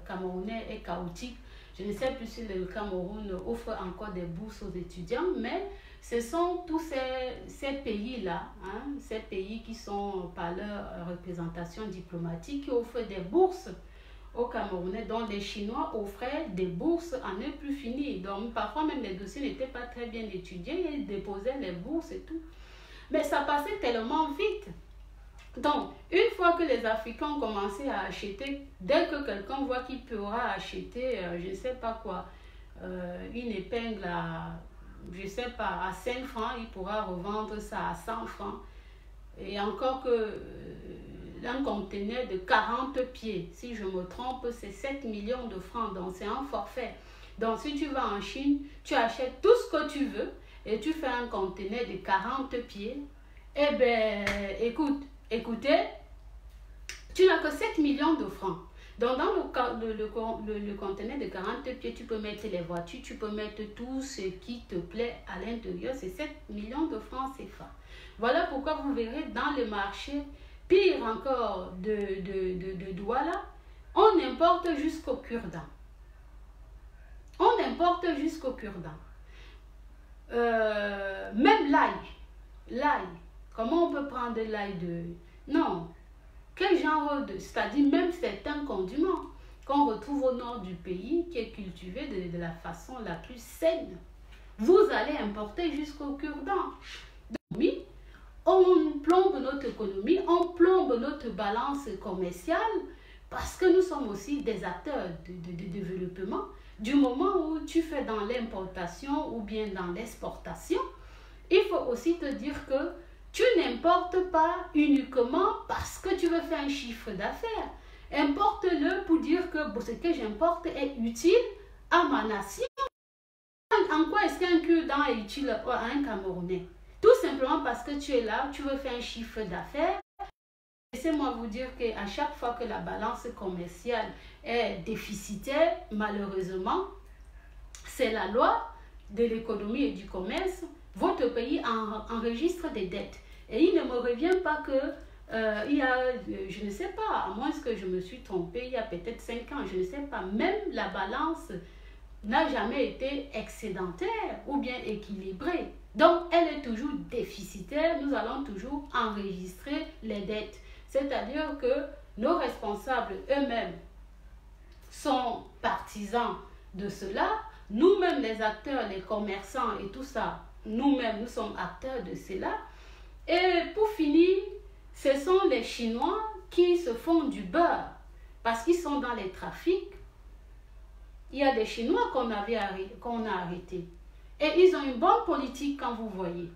camerounais est chaotique. Je ne sais plus si le Cameroun offre encore des bourses aux étudiants, mais ce sont tous ces pays-là, ces pays qui sont par leur représentation diplomatique, qui offrent des bourses aux Camerounais, dont les Chinois offraient des bourses à ne plus finir. Donc parfois même les dossiers n'étaient pas très bien étudiés, ils déposaient les bourses et tout. Mais ça passait tellement vite. Donc, une fois que les Africains ont commencé à acheter, dès que quelqu'un voit qu'il pourra acheter, je ne sais pas quoi, une épingle à, je ne sais pas, à 5 francs, il pourra revendre ça à 100 francs. Et encore que un conteneur de 40 pieds, si je me trompe, c'est 7 millions de francs. Donc, c'est un forfait. Donc, si tu vas en Chine, tu achètes tout ce que tu veux et tu fais un conteneur de 40 pieds. Eh bien, écoutez, tu n'as que 7 millions de francs. Donc, dans le conteneur de 40 pieds, tu peux mettre les voitures, tu peux mettre tout ce qui te plaît à l'intérieur. C'est 7 millions de francs CFA. Voilà pourquoi vous verrez dans le marché, pire encore de Douala, on importe jusqu'au cure-dent. On importe jusqu'au cure-dent. Même l'ail. Comment on peut prendre l'ail de... Non. Quel genre de... C'est-à-dire même certains condiments qu'on retrouve au nord du pays, qui est cultivé de la façon la plus saine. Vous allez importer jusqu'au cure-dent. Oui, on plombe notre économie, on plombe notre balance commerciale, parce que nous sommes aussi des acteurs de développement. Du moment où tu fais dans l'importation ou bien dans l'exportation, il faut aussi te dire que tu n'importes pas uniquement parce que tu veux faire un chiffre d'affaires. Importe-le pour dire que ce que j'importe est utile à ma nation. En quoi est-ce qu'un cure-dent est utile à un Camerounais? Tout simplement parce que tu es là, tu veux faire un chiffre d'affaires. Laissez-moi vous dire qu'à chaque fois que la balance commerciale est déficitaire, malheureusement, c'est la loi de l'économie et du commerce. Votre pays enregistre des dettes. Et il ne me revient pas que il y a, je ne sais pas, à moins que je me suis trompée, il y a peut-être 5 ans, je ne sais pas, même la balance n'a jamais été excédentaire ou bien équilibrée. Donc, elle est toujours déficitaire. Nous allons toujours enregistrer les dettes. C'est-à-dire que nos responsables eux-mêmes sont partisans de cela, nous-mêmes les acteurs, les commerçants et tout ça, nous-mêmes nous sommes acteurs de cela. Et pour finir, ce sont les Chinois qui se font du beurre parce qu'ils sont dans les trafics. Il y a des Chinois qu'on a arrêtés. Et ils ont une bonne politique quand vous voyez.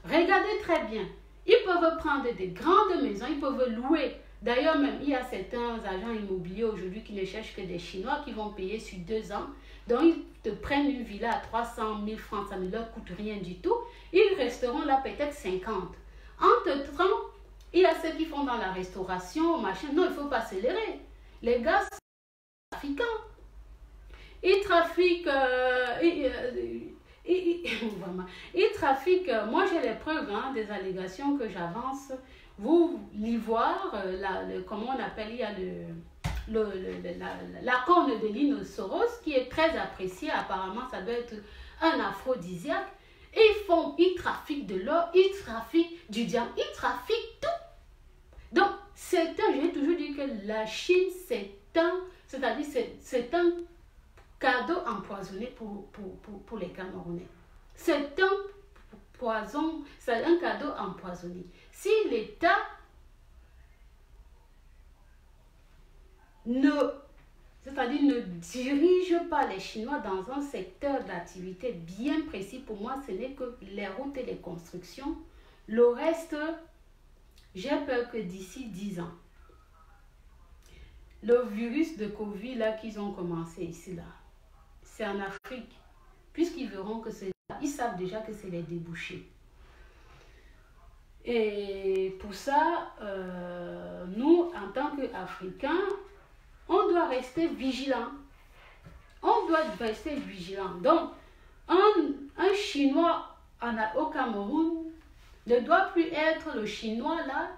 Regardez très bien. Ils peuvent prendre des grandes maisons, ils peuvent louer. D'ailleurs, même, il y a certains agents immobiliers aujourd'hui qui ne cherchent que des Chinois qui vont payer sur 2 ans. Donc, ils te prennent une villa à 300 000 francs, ça ne leur coûte rien du tout. Ils resteront là peut-être 50. Entre-temps, il y a ceux qui font dans la restauration, machin. Non, il ne faut pas accélérer. Les gars sont trafiquants. Ils trafiquent... ils trafiquent... Moi, j'ai les preuves des allégations que j'avance. L'ivoire, comment on appelle, il y a la corne de rhinocéros qui est très appréciée. Apparemment, ça doit être un aphrodisiaque. Ils trafiquent de l'or, ils trafiquent du diamant, ils trafiquent tout. Donc, j'ai toujours dit que la Chine, c'est un cadeau empoisonné pour les Camerounais. C'est un poison, c'est un cadeau empoisonné. Si l'État ne dirige pas les Chinois dans un secteur d'activité bien précis, pour moi, ce n'est que les routes et les constructions. Le reste, j'ai peur que d'ici 10 ans, le virus de Covid là qu'ils ont commencé ici, là, c'est en Afrique. Puisqu'ils verront que c'est là, ils savent déjà que c'est les débouchés. Et pour ça, nous, en tant qu'Africains, on doit rester vigilants. On doit rester vigilants. Donc, un Chinois au Cameroun ne doit plus être le Chinois là.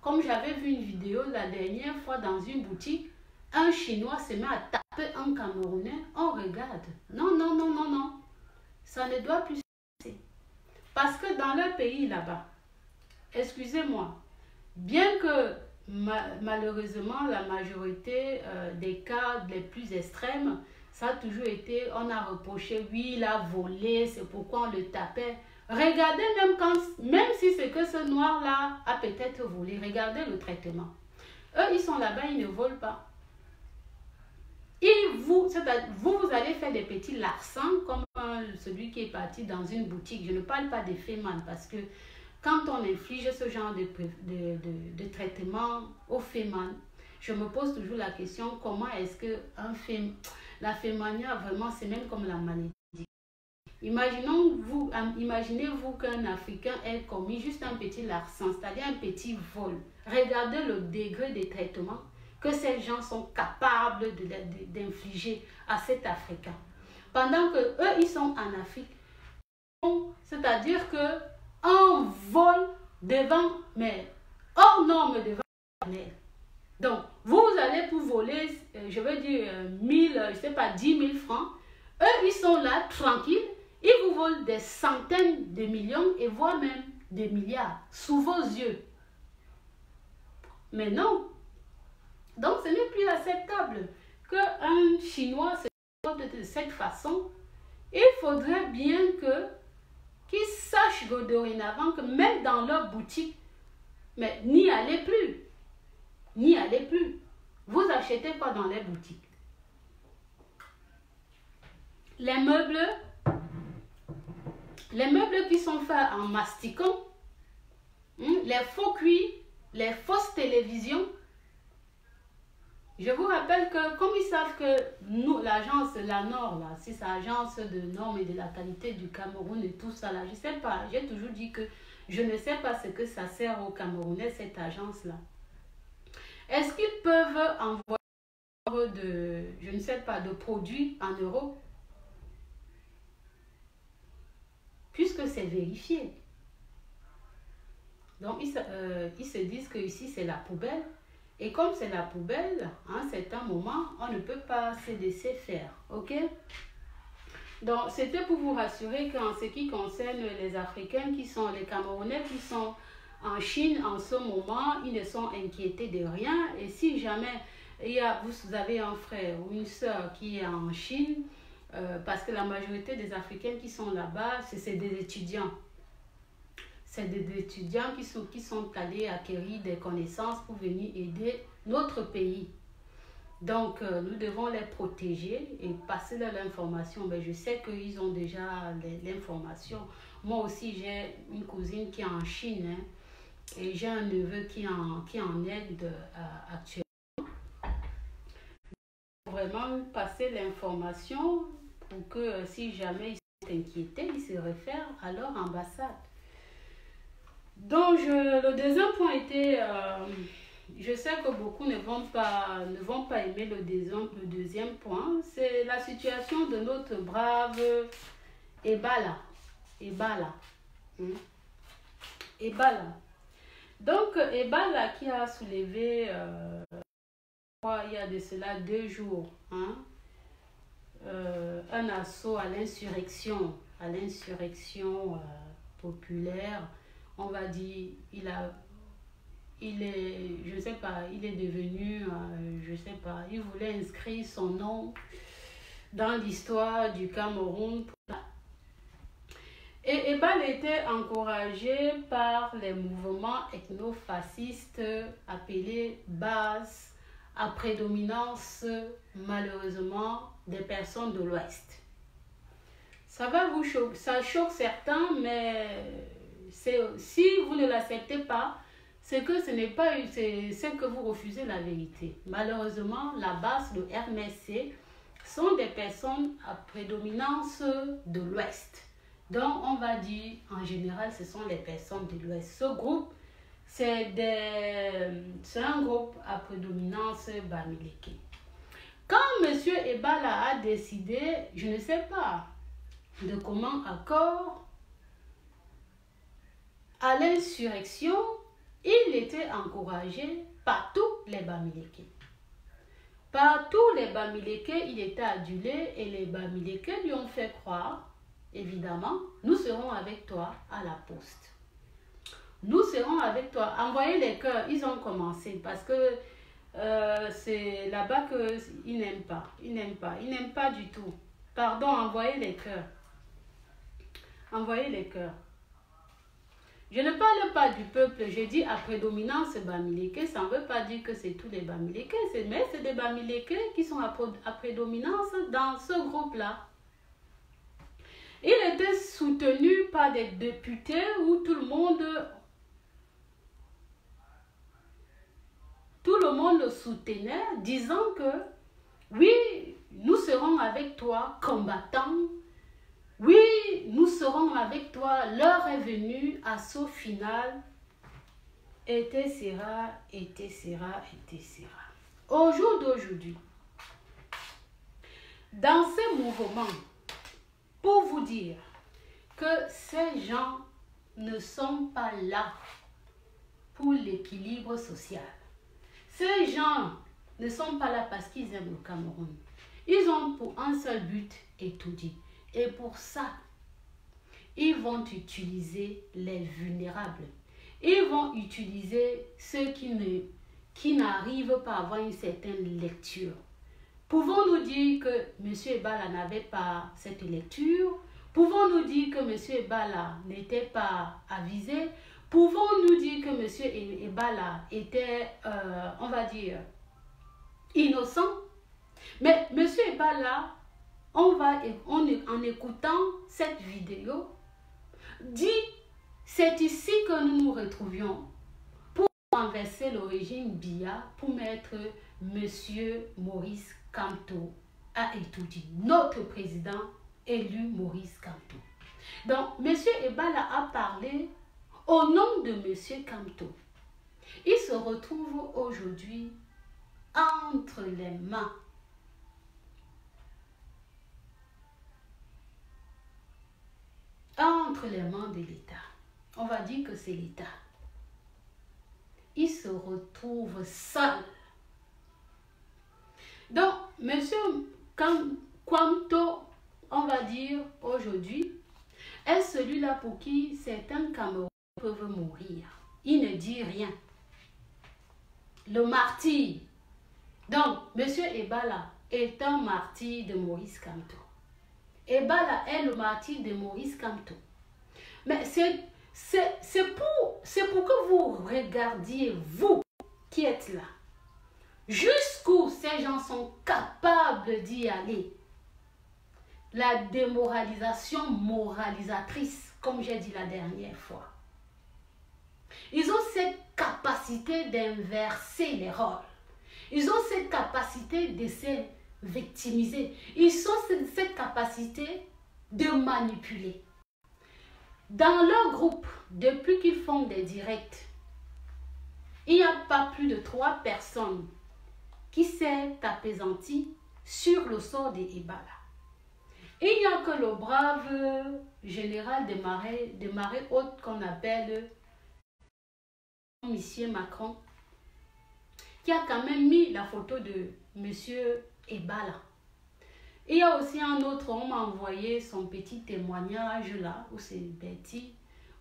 Comme j'avais vu une vidéo la dernière fois dans une boutique, un Chinois se met à taper un Camerounais, on regarde. Non, non, non, non, non. Ça ne doit plus se passer. Parce que dans leur pays là-bas, excusez-moi, bien que malheureusement la majorité des cas les plus extrêmes, ça a toujours été, on a reproché, oui, il a volé, c'est pourquoi on le tapait. Regardez même si c'est que ce noir-là a peut-être volé, regardez le traitement. Eux, ils sont là-bas, ils ne volent pas. Vous allez faire des petits larcins comme celui qui est parti dans une boutique. Je ne parle pas des fémans parce que quand on inflige ce genre de traitement aux fémans, je me pose toujours la question, comment est-ce que la fémania vraiment, c'est même comme la maladie. Imaginez-vous qu'un Africain ait commis juste un petit larcin, c'est-à-dire un petit vol. Regardez le degré de traitement que ces gens sont capables d'infliger à cet Africain. Pendant que eux, ils sont en Afrique. C'est-à-dire que un vol devant, mais hors norme devant l'éternel. Donc, vous allez pour voler, je veux dire, 10 000 francs. Eux, ils sont là, tranquilles. Ils vous volent des centaines de millions et voire même des milliards sous vos yeux. Mais non. Donc, ce n'est plus acceptable qu'un Chinois se comporte de cette façon. Il faudrait bien qu'ils sachent dorénavant que même dans leur boutique, mais n'y allez plus. N'y allez plus. Vous achetez quoi dans les boutiques? Les meubles qui sont faits en masticant, les faux cuits, les fausses télévisions. Je vous rappelle que comme ils savent que nous, l'agence, la Nord, là, c'est l'agence de normes et de la qualité du Cameroun et tout ça là, je ne sais pas, j'ai toujours dit que je ne sais pas ce que ça sert aux Camerounais, cette agence-là. Est-ce qu'ils peuvent envoyer je ne sais pas, de produits en euros? Puisque c'est vérifié. Donc, ils se disent que ici c'est la poubelle. Et comme c'est la poubelle, à un certain moment, on ne peut pas se laisser faire. Ok? Donc, c'était pour vous rassurer qu'en ce qui concerne les Africains les Camerounais qui sont en Chine, en ce moment, ils ne sont inquiétés de rien. Et si jamais vous avez un frère ou une soeur qui est en Chine, parce que la majorité des Africains qui sont là-bas, c'est des étudiants. C'est des étudiants qui sont allés acquérir des connaissances pour venir aider notre pays. Donc, nous devons les protéger et passer leur l'information. Mais je sais qu'ils ont déjà l'information. Moi aussi, j'ai une cousine qui est en Chine, hein, et j'ai un neveu qui en aide actuellement. Vraiment passer l'information pour que si jamais ils sont inquiétés, ils se réfèrent à leur ambassade. Donc, le deuxième point était, je sais que beaucoup ne vont pas aimer le deuxième point, c'est la situation de notre brave Ebala. Donc, Ebala qui a soulevé, il y a de cela 2 jours, un assaut à l'insurrection populaire. On va dire, il est devenu, il voulait inscrire son nom dans l'histoire du Cameroun. Et Ebal était encouragé par les mouvements ethnofascistes appelés BAS, à prédominance malheureusement des personnes de l'Ouest. Ça choque certains, mais si vous ne l'acceptez pas, c'est que c'est que vous refusez la vérité. Malheureusement, la base, le RMSC, sont des personnes à prédominance de l'Ouest. Donc, on va dire, en général, ce sont les personnes de l'Ouest. Ce groupe, c'est un groupe à prédominance bamileke. Quand M. Ebala a décidé, je ne sais pas de comment accord, à l'insurrection, il était encouragé par tous les Bamileke. Par tous les Bamileke, il était adulé et les Bamileke lui ont fait croire, évidemment, nous serons avec toi à la poste. Nous serons avec toi. Envoyez les cœurs, ils ont commencé parce que c'est là-bas qu'ils n'aiment pas. Ils n'aiment pas du tout. Pardon, envoyez les cœurs. Envoyez les cœurs. Je ne parle pas du peuple, je dis à prédominance Bamileke, ça ne veut pas dire que c'est tous les Bamileke, mais c'est des Bamileke qui sont à prédominance dans ce groupe-là. Il était soutenu par des députés où tout le monde le soutenait, disant que oui, nous serons avec toi, combattants. Oui, nous serons avec toi, l'heure est venue, assaut final, etc. Au jour d'aujourd'hui, dans ces mouvements, pour vous dire que ces gens ne sont pas là pour l'équilibre social. Ces gens ne sont pas là parce qu'ils aiment le Cameroun. Ils ont pour un seul but étudier. Et pour ça, ils vont utiliser les vulnérables. Ils vont utiliser ceux qui n'arrivent pas à avoir une certaine lecture. Pouvons-nous dire que M. Ebala n'avait pas cette lecture? Pouvons-nous dire que M. Ebala n'était pas avisé? Pouvons-nous dire que M. Ebala était, on va dire, innocent? Mais M. Ebala, en écoutant cette vidéo, dit, c'est ici que nous nous retrouvions pour renverser le régime Biya, pour mettre M. Maurice Kamto à étudier. Notre président élu Maurice Kamto. Donc, M. Ebala a parlé au nom de M. Kamto. Il se retrouve aujourd'hui entre les mains de l'État. On va dire que c'est l'État. Il se retrouve seul. Donc, M. Kamto, on va dire aujourd'hui, est celui-là pour qui certains Camerounais peuvent mourir. il ne dit rien. Le martyr. Donc, M. Ebala est un martyr de Maurice Kamto. Ebala est le martyr de Maurice Kamto. Mais c'est pour que vous regardiez, vous qui êtes là, jusqu'où ces gens sont capables d'y aller. La démoralisation moralisatrice, comme j'ai dit la dernière fois. Ils ont cette capacité d'inverser les rôles. Ils ont cette capacité de se victimiser. Ils ont cette capacité de manipuler. Dans leur groupe, depuis qu'ils font des directs, il n'y a pas plus de 3 personnes qui s'est apaisanti sur le sort des Ebala. Il n'y a que le brave général de marée haute qu'on appelle M. Macron, qui a quand même mis la photo de M. Ebala. Il y a aussi un autre, on m'a envoyé son petit témoignage là, où c'est Betty,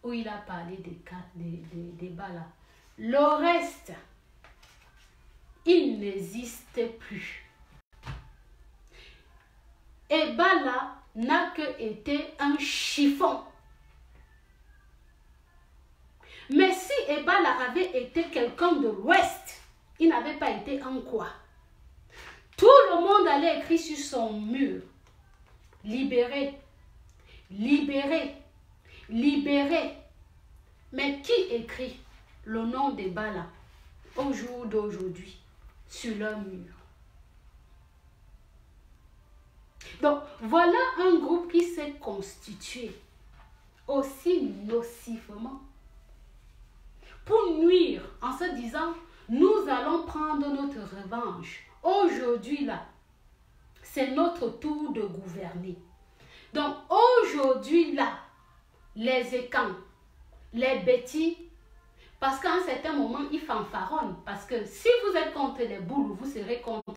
où il a parlé d'Ebala. Le reste, il n'existe plus. Ebala n'a que été un chiffon. Mais si Ebala avait été quelqu'un de l'Ouest, il n'avait pas été un quoi? Tout le monde allait écrire sur son mur: libéré, libéré, libéré. Mais qui écrit le nom d'Ebala au jour d'aujourd'hui sur leur mur? Donc, voilà un groupe qui s'est constitué aussi nocivement pour nuire en se disant: nous allons prendre notre revanche. Aujourd'hui, là, c'est notre tour de gouverner. Donc, aujourd'hui, là, les écans, les bêtis, parce qu'à un certain moment, ils fanfaronnent. Parce que si vous êtes contre les boules, vous serez contre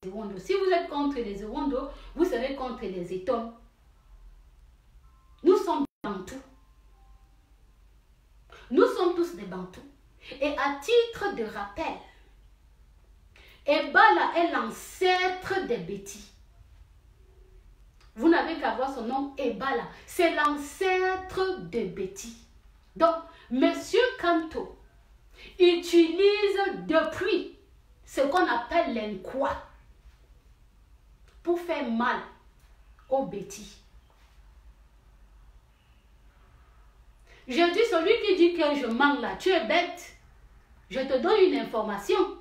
les Ewondo. Si vous êtes contre les Ewondo, vous serez contre les Eton. Nous sommes Bantous. Nous sommes tous des Bantous. Et à titre de rappel, Ebala est l'ancêtre des bêtis. Vous n'avez qu'à voir son nom, Ebala. C'est l'ancêtre des bêtis. Donc, M. Kamto utilise depuis ce qu'on appelle l'inquoi pour faire mal aux bêtis. Je dis, celui qui dit que je mens là, tu es bête. Je te donne une information.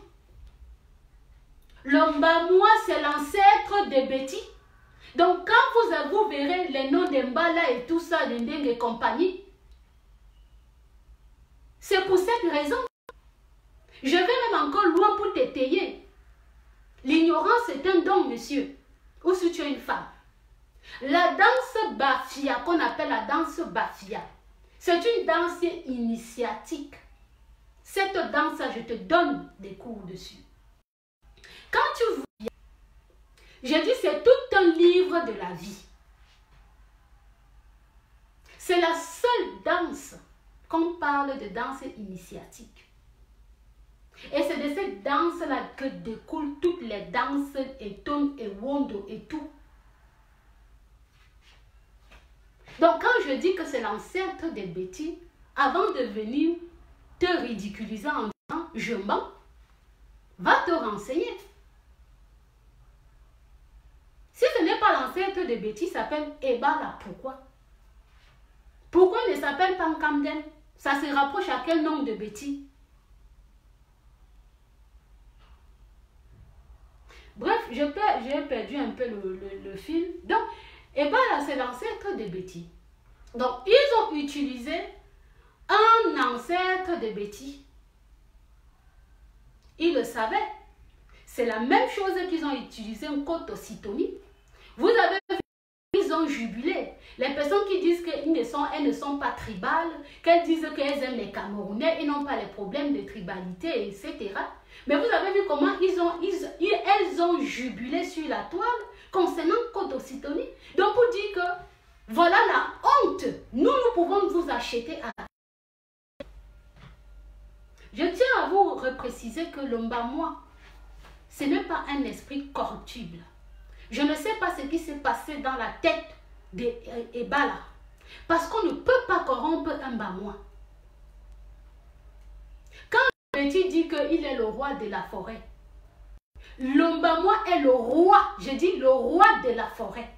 Le Mbamwa, c'est l'ancêtre des bêtis. Donc, quand vous verrez les noms de Mbala et tout ça, de Ndeng et compagnie, c'est pour cette raison. Je vais même encore loin pour t'étayer. L'ignorance est un don, monsieur. Ou si tu es une femme. La danse Bafia, qu'on appelle la danse Bafia, c'est une danse initiatique. Cette danse, je te donne des cours dessus. Quand tu vois, je dis, c'est tout un livre de la vie. C'est la seule danse qu'on parle de danse initiatique. Et c'est de cette danse-là que découlent toutes les danses Eton et Wondo et tout. Donc quand je dis que c'est l'ancêtre des bêtis, avant de venir te ridiculiser en disant je mens, va te renseigner. Si ce n'est pas l'ancêtre des bêtis, il s'appelle Ebala. Pourquoi? Pourquoi il ne s'appelle pas Nkamden? Ça se rapproche à quel nombre de bêtis? Bref, j'ai perdu un peu le fil. Donc, Ebala, c'est l'ancêtre des bêtis. Donc, ils ont utilisé un ancêtre des bêtis. Ils le savaient. C'est la même chose qu'ils ont utilisé en Côte-Ossitonie. Vous avez vu, ils ont jubilé. Les personnes qui disent qu'elles ne sont pas tribales, qu'elles disent qu'elles aiment les Camerounais et n'ont pas les problèmes de tribalité, etc. Mais vous avez vu comment elles ont jubilé sur la toile concernant Côte-Ossitonie. Donc pour dire que voilà la honte, nous pouvons vous acheter à Je tiens à vous repréciser que le Mbamwa, ce n'est pas un esprit corruptible. Je ne sais pas ce qui s'est passé dans la tête d'Ebala. Parce qu'on ne peut pas corrompre un Mbamwa. Quand le petit dit qu'il est le roi de la forêt, le Mbamwa est le roi, je dis le roi de la forêt.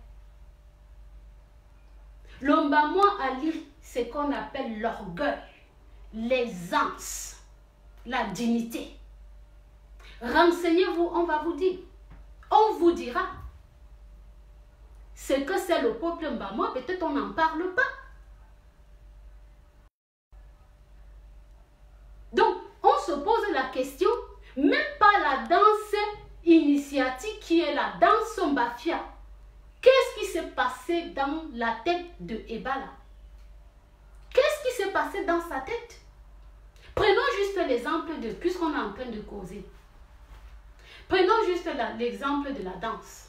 Le Mbamwa allie ce qu'on appelle l'orgueil, l'aisance, la dignité. Renseignez-vous, on va vous dire. On vous dira. Ce que c'est le peuple Mbamwa, peut-être on n'en parle pas. Donc, on se pose la question, même pas la danse initiatique qui est la danse Mbafia. Qu'est-ce qui s'est passé dans la tête de Ebala? Qu'est-ce qui s'est passé dans sa tête? Prenons juste l'exemple de, puisqu'on est en train de causer. Prenons juste l'exemple de la danse.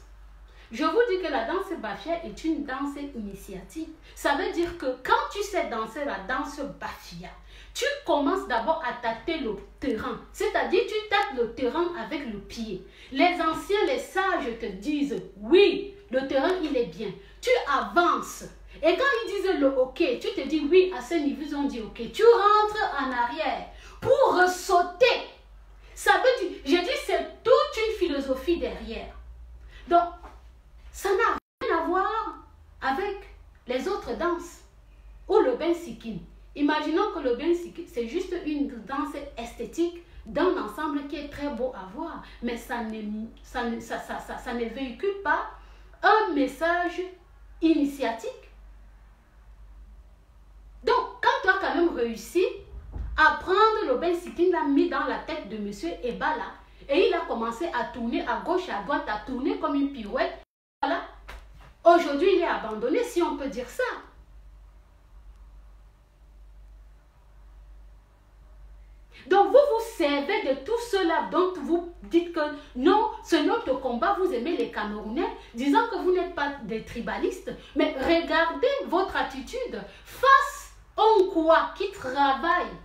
Je vous dis que la danse Bafia est une danse initiatique. Ça veut dire que quand tu sais danser la danse Bafia, tu commences d'abord à tâter le terrain. C'est-à-dire tu tâtes le terrain avec le pied. Les anciens, les sages te disent, oui, le terrain il est bien. Tu avances. Et quand ils disent le ok, tu te dis oui, à ce niveau ils ont dit ok. Tu rentres en arrière pour ressauter. Ça veut dire, je dis c'est toute une philosophie derrière. Donc, ça n'a rien à voir avec les autres danses. Ou le Ben Sikin. Imaginons que le Ben Sikin, c'est juste une danse esthétique d'un ensemble qui est très beau à voir. Mais ça ne véhicule pas un message initiatique. Donc, quand tu as quand même réussi à prendre le Ben Sikin, l'a mis dans la tête de M. Ebala, et il a commencé à tourner à gauche, à droite, à tourner comme une pirouette. Voilà. Aujourd'hui, il est abandonné, si on peut dire ça. Donc, vous vous servez de tout cela dont vous dites que non, c'est notre combat, vous aimez les Camerounais, disant que vous n'êtes pas des tribalistes. Mais regardez votre attitude face aux quoi qui travaillent,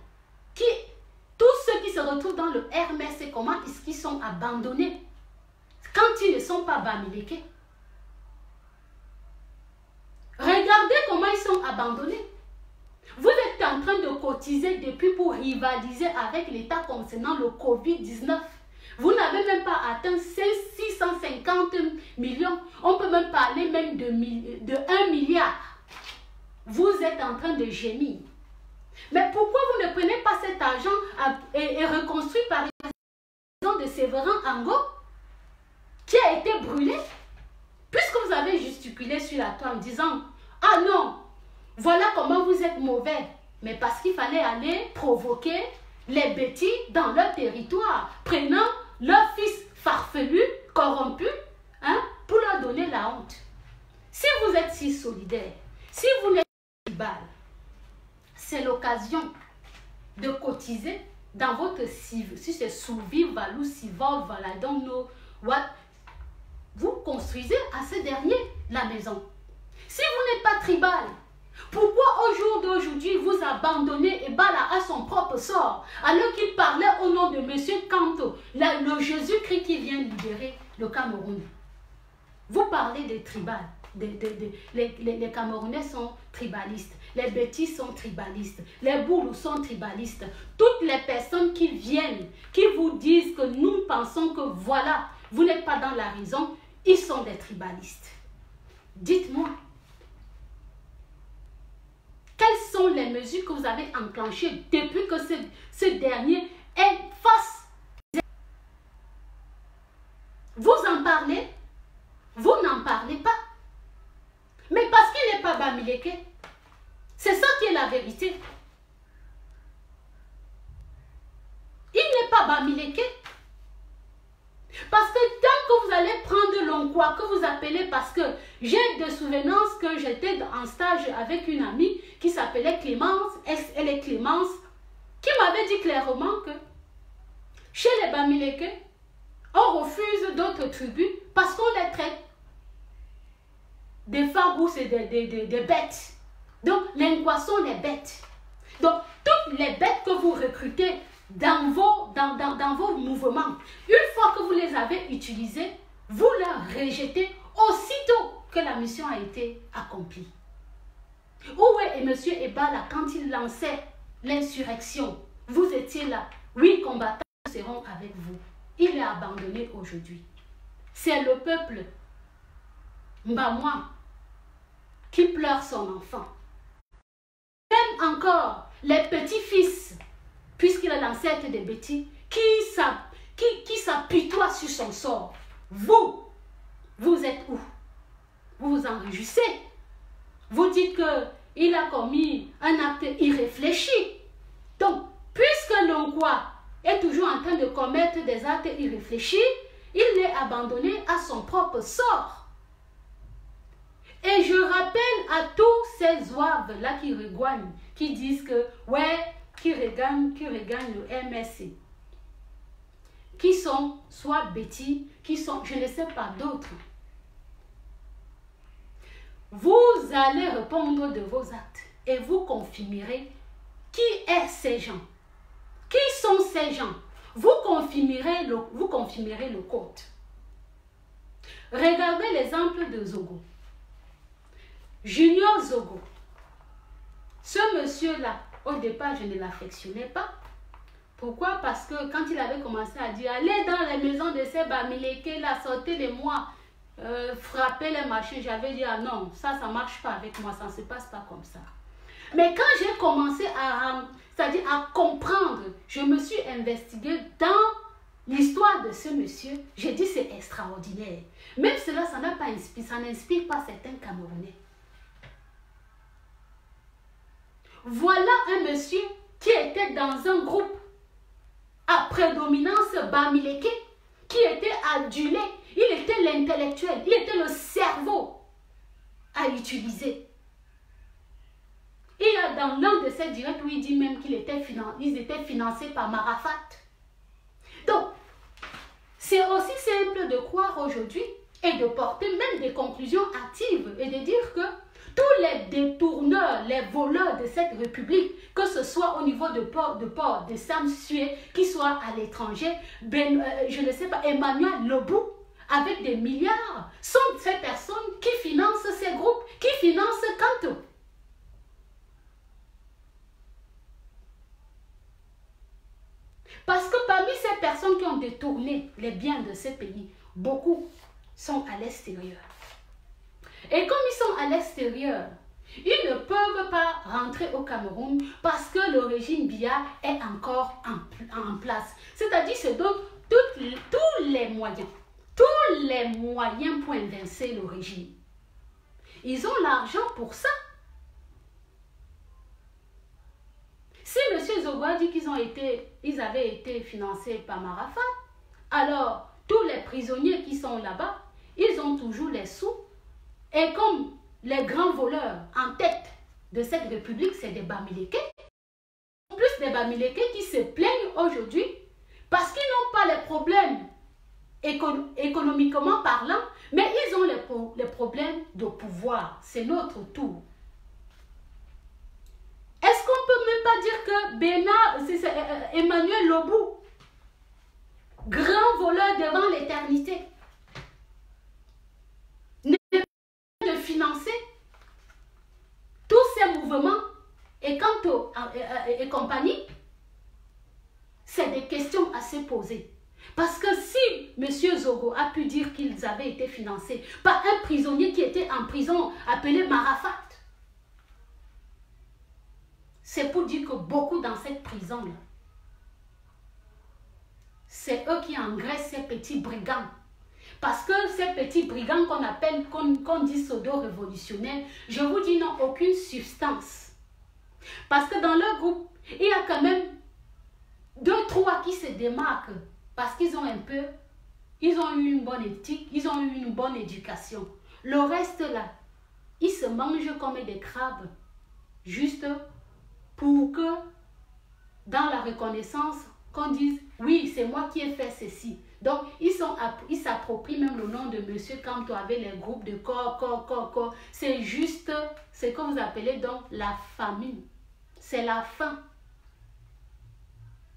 tous ceux qui se retrouvent dans le RMS, comment est-ce qu'ils sont abandonnés quand ils ne sont pas Bamileke. Regardez comment ils sont abandonnés. Vous êtes en train de cotiser depuis pour rivaliser avec l'État concernant le Covid-19. Vous n'avez même pas atteint 650 millions. On peut même parler même de 1 milliard. Vous êtes en train de gémir. Mais pourquoi vous ne prenez pas cet argent et reconstruit par exemple de Séverin Ango qui a été brûlé? Puisque vous avez gesticulé sur la toile en disant « Ah non, voilà comment vous êtes mauvais. » Mais parce qu'il fallait aller provoquer les bêtis dans leur territoire, prenant leur fils farfelu, corrompu, hein, pour leur donner la honte. Si vous êtes si solidaire, si vous n'êtes pas tribal, c'est l'occasion de cotiser dans votre cive. Si c'est Souvir, Valou, Sivol, Valadon, no, what, vous construisez à ce dernier la maison. Si vous n'êtes pas tribal, pourquoi au jour d'aujourd'hui vous abandonnez Ebala à son propre sort alors qu'il parlait au nom de M. Kanto, le Jésus-Christ qui vient libérer le Cameroun? Vous parlez des tribales. Les Camerounais sont tribalistes. Les Bétis sont tribalistes. Les Boulous sont tribalistes. Toutes les personnes qui viennent, qui vous disent que nous pensons que voilà, vous n'êtes pas dans la raison, ils sont des tribalistes. Dites-moi, quelles sont les mesures que vous avez enclenchées depuis que ce dernier est face? Vous en parlez? Vous n'en parlez pas. Mais parce qu'il n'est pas Bamileke. C'est ça qui est la vérité. Il n'est pas Bamileke. Parce que tant que vous allez prendre l'Onkwa, que vous appelez, parce que j'ai de souvenances que j'étais en stage avec une amie qui s'appelait Clémence, elle est Clémence, qui m'avait dit clairement que chez les Bamileke, on refuse d'autres tribus parce qu'on les traite des femmes ou c'est des bêtes. Donc, les Nkwa sont les bêtes. Donc, toutes les bêtes que vous recrutez dans vos mouvements. Une fois que vous les avez utilisés, vous les rejetez aussitôt que la mission a été accomplie. Où est M. Ebala quand il lançait l'insurrection? Vous étiez là. 8 combattants seront avec vous. Il est abandonné aujourd'hui. C'est le peuple Mbamwa qui pleure son enfant. Même encore les petits-fils, puisqu'il est l'ancêtre des bêtis, qui s'apitoient sur son sort. Vous êtes où? Vous vous en réjouissez. Vous dites qu'il a commis un acte irréfléchi. Donc, puisque l'Ongwa est toujours en train de commettre des actes irréfléchis, il est abandonné à son propre sort. Et je rappelle à tous ces zouaves-là qui rejoignent, qui disent que, ouais, qui regagnent le MSC, qui sont soit bêtis, qui sont, je ne sais pas, d'autres. Vous allez répondre de vos actes et vous confirmerez qui est ces gens. Qui sont ces gens? Vous confirmerez le code. Regardez l'exemple de Zogo. Junior Zogo. Ce monsieur-là, au départ, je ne l'affectionnais pas. Pourquoi? Parce que quand il avait commencé à dire, allez dans les maisons de ces Bamileke, là, sortez-les-moi, frappez les machines, j'avais dit, ah non, ça ne marche pas avec moi, ça ne se passe pas comme ça. Mais quand j'ai commencé c'est-à-dire à comprendre, je me suis investiguée dans l'histoire de ce monsieur, j'ai dit c'est extraordinaire. Même cela, ça n'inspire pas certains Camerounais. Voilà un monsieur qui était dans un groupe à prédominance Bamileke, qui était adulé, il était l'intellectuel, il était le cerveau à utiliser. Il y a dans l'un de ces directs où il dit même qu'ils étaient financés par Marafat. Donc, c'est aussi simple de croire aujourd'hui et de porter même des conclusions hâtives et de dire que tous les détourneurs, les voleurs de cette république, que ce soit au niveau de port de Samsué, qui soit à l'étranger, je ne sais pas, Emmanuel Lebou, avec des milliards, sont ces personnes qui financent ces groupes, qui financent Kanto. Parce que parmi ces personnes qui ont détourné les biens de ces pays, beaucoup sont à l'extérieur. Et comme ils sont à l'extérieur, ils ne peuvent pas rentrer au Cameroun parce que le régime Biya est encore en place. C'est-à-dire que c'est donc tous les moyens pour évincer le régime. Ils ont l'argent pour ça. Si M. Zogo dit qu'ils avaient été financés par Marafat, alors tous les prisonniers qui sont là-bas, ils ont toujours les sous. Et comme les grands voleurs en tête de cette république, c'est des Bamileke, en plus des Bamileke qui se plaignent aujourd'hui parce qu'ils n'ont pas les problèmes économiquement parlant, mais ils ont les problèmes de pouvoir. C'est notre tour. Est-ce qu'on peut même pas dire que Emmanuel Lebou, grand voleur devant l'éternité, n'est pas de financer tous ces mouvements et compagnie? C'est des questions à se poser. Parce que si M. Zogo a pu dire qu'ils avaient été financés par un prisonnier qui était en prison appelé Marafat, c'est pour dire que beaucoup dans cette prison-là, c'est eux qui engraissent ces petits brigands. Parce que ces petits brigands qu'on dit pseudo-révolutionnaires, je vous dis, n'ont aucune substance. Parce que dans leur groupe, il y a quand même 2-3 qui se démarquent parce qu'ils ont ils ont eu une bonne éthique, ils ont eu une bonne éducation. Le reste là, ils se mangent comme des crabes, juste pour que dans la reconnaissance, qu'on dise, oui, c'est moi qui ai fait ceci. Donc, ils s'approprient même le nom de monsieur Kanto avec les groupes de corps. C'est juste ce que vous appelez donc la famine. C'est la faim.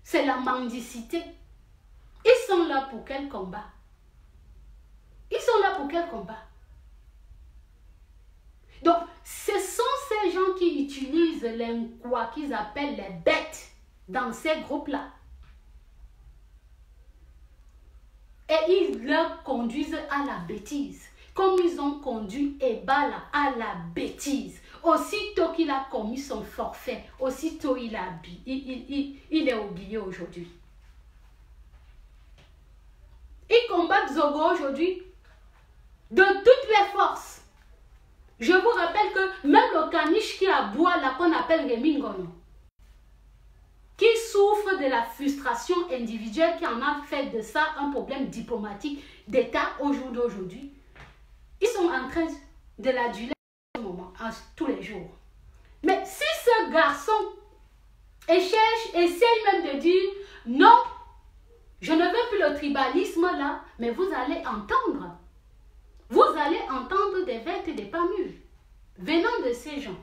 c'est la mendicité. Ils sont là pour quel combat? Ils sont là pour quel combat? Donc, ce sont ces gens qui utilisent quoi qu'ils appellent les bêtes dans ces groupes-là. Et ils leur conduisent à la bêtise. Comme ils ont conduit Ebala à la bêtise. Aussitôt qu'il a commis son forfait, aussitôt il est oublié aujourd'hui. Ils combattent Zogo aujourd'hui de toutes les forces. Je vous rappelle que même le caniche qui aboie là, qu'on appelle Rémi Ngono, qui souffre de la frustration individuelle, qui en a fait de ça un problème diplomatique d'État au jour d'aujourd'hui, ils sont en train de l'aduler à ce moment, tous les jours. Mais si ce garçon essaye même de dire non, je ne veux plus le tribalisme là, mais vous allez entendre. Vous allez entendre des vertes et des pas mûres venant de ces gens.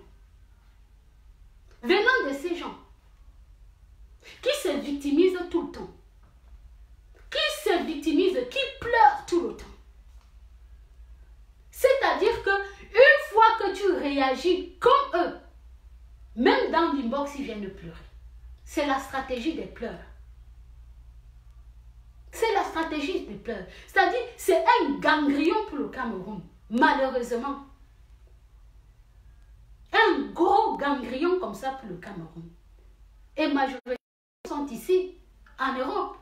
Venant de ces gens qui se victimisent tout le temps. Qui se victimisent, qui pleurent tout le temps. C'est-à-dire que une fois que tu réagis comme eux, même dans l'inbox, ils viennent pleurer. C'est la stratégie des pleurs. C'est la stratégie des pleurs. C'est-à-dire, c'est un ganglion pour le Cameroun, malheureusement. Un gros ganglion comme ça pour le Cameroun. Et majoritairement sont ici, en Europe.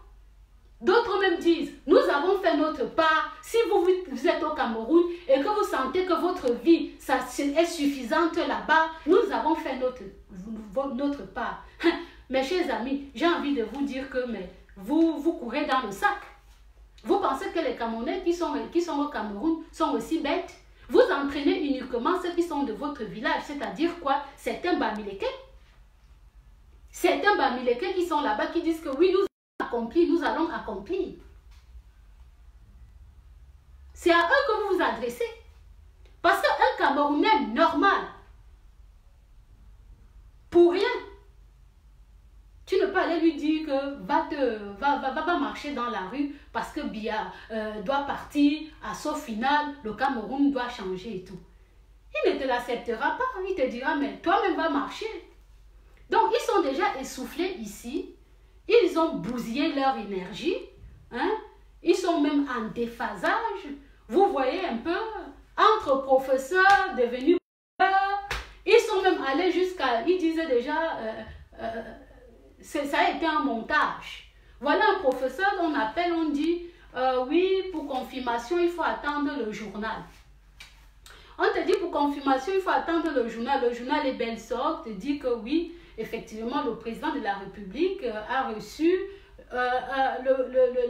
D'autres même disent, nous avons fait notre part. Si vous êtes au Cameroun et que vous sentez que votre vie est suffisante là-bas, nous avons fait notre part. Mes chers amis, j'ai envie de vous dire que vous courez dans le sac. Vous pensez que les Camerounais qui sont au Cameroun sont aussi bêtes? Vous entraînez uniquement ceux qui sont de votre village, c'est-à-dire quoi? Certains Bamileke. Certains Bamileke qui sont là-bas qui disent que oui, nous allons accomplir. C'est à eux que vous vous adressez. Parce qu'un Camerounais normal, pour rien, tu ne peux aller lui dire que va marcher dans la rue parce que Biya doit partir, à ce final, le Cameroun doit changer et tout. Il ne te l'acceptera pas, il te dira, mais toi-même va marcher. Donc, ils sont déjà essoufflés ici, ils ont bousillé leur énergie, hein? Ils sont même en déphasage. Vous voyez un peu, entre professeurs devenus ils sont même allés jusqu'à, ils disaient déjà, ça a été un montage. Voilà un professeur, on dit, oui, pour confirmation, il faut attendre le journal. On te dit pour confirmation, il faut attendre le journal. Le journal est belle sorte, te dit que oui, effectivement, le président de la République a reçu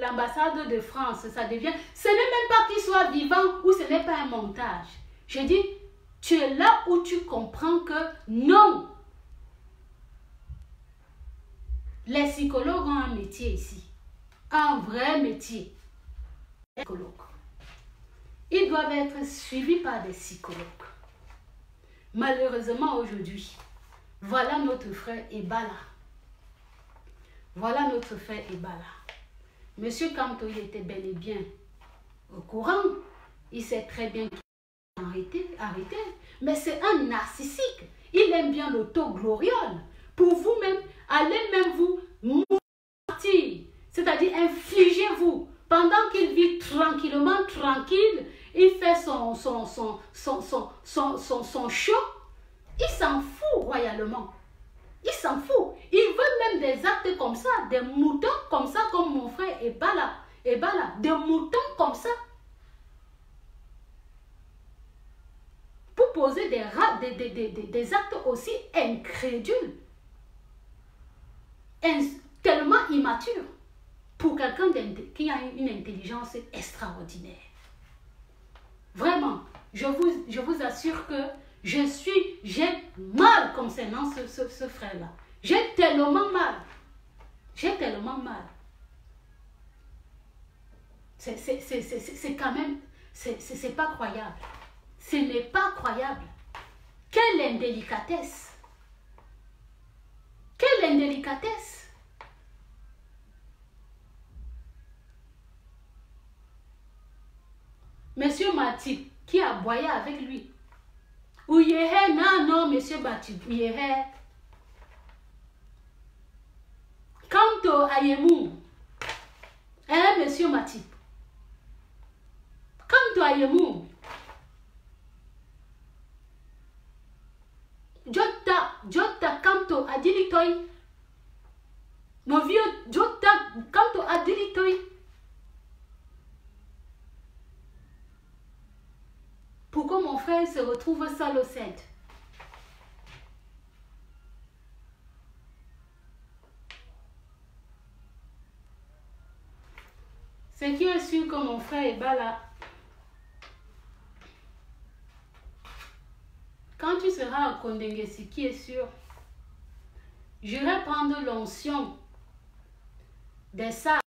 l'ambassade de France. Ça devient, ce n'est même pas qu'il soit vivant ou ce n'est pas un montage. Je dis, tu es là où tu comprends que non. Les psychologues ont un métier ici. Un vrai métier. Les psychologues. Ils doivent être suivis par des psychologues. Malheureusement aujourd'hui, voilà notre frère Ebala. Voilà notre frère Ebala. Monsieur Kamto, il était bel et bien au courant. Il sait très bien qu'il a arrêté. Mais c'est un narcissique. Il aime bien l'auto-gloriole. Pour vous-même, allez même vous mentir. C'est-à-dire infligez-vous. Pendant qu'il vit tranquillement, tranquille, il fait son show. Il s'en fout royalement. Il s'en fout. Il veut même des actes comme ça, des moutons comme ça, comme mon frère Ebala. Des moutons comme ça. Pour poser des actes aussi incrédules. Tellement immatures. Pour quelqu'un qui a une intelligence extraordinaire. Vraiment, je vous assure que j'ai mal concernant ce frère-là. J'ai tellement mal. J'ai tellement mal. C'est quand même, c'est pas croyable. Ce n'est pas croyable. Quelle indélicatesse. Quelle indélicatesse. Monsieur Matip, qui a boyé avec lui. Ouyehe, non, monsieur Matip, ouyehe. Quant au Ayemou, monsieur Matip. Quant au Ayemou, Jota, quant au Adilitoy. Mon vieux Jota, quant au Adilitoy. Pourquoi mon frère se retrouve seul au centre? Ce qui est sûr que mon frère est bas là. Quand tu seras à Kondenge, ce qui est sûr, j'irai prendre l'onction des sages.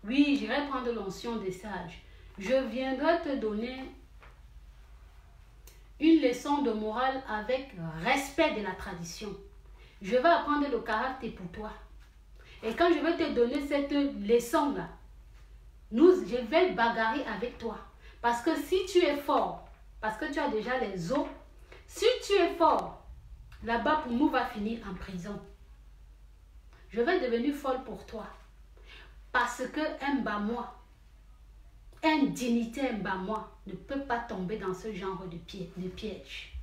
Oui, j'irai prendre l'onction des sages. Je viendrai te donner une leçon de morale avec respect de la tradition. Je vais apprendre le caractère pour toi. Et quand je vais te donner cette leçon-là, je vais bagarrer avec toi. Parce que si tu es fort, parce que tu as déjà les os, si tu es fort, là-bas pour nous va finir en prison. Je vais devenir folle pour toi. Parce que un bas moi, une dignité un bas moi, ne peut pas tomber dans ce genre de piège.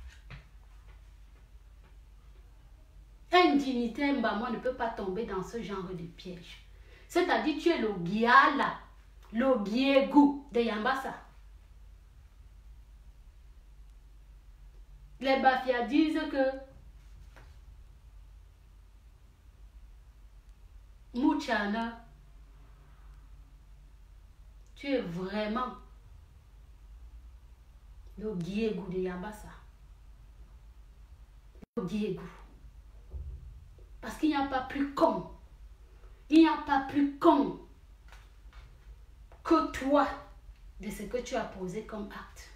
Une dignité un bas moi ne peut pas tomber dans ce genre de piège. C'est-à-dire tu es le Giala, le Giegu de Yambassa. Les Bafias disent que Mouchana, tu es vraiment le Giegu de Yambassa. Le Giegu. Parce qu'il n'y a pas plus con. Il n'y a pas plus con que toi de ce que tu as posé comme acte.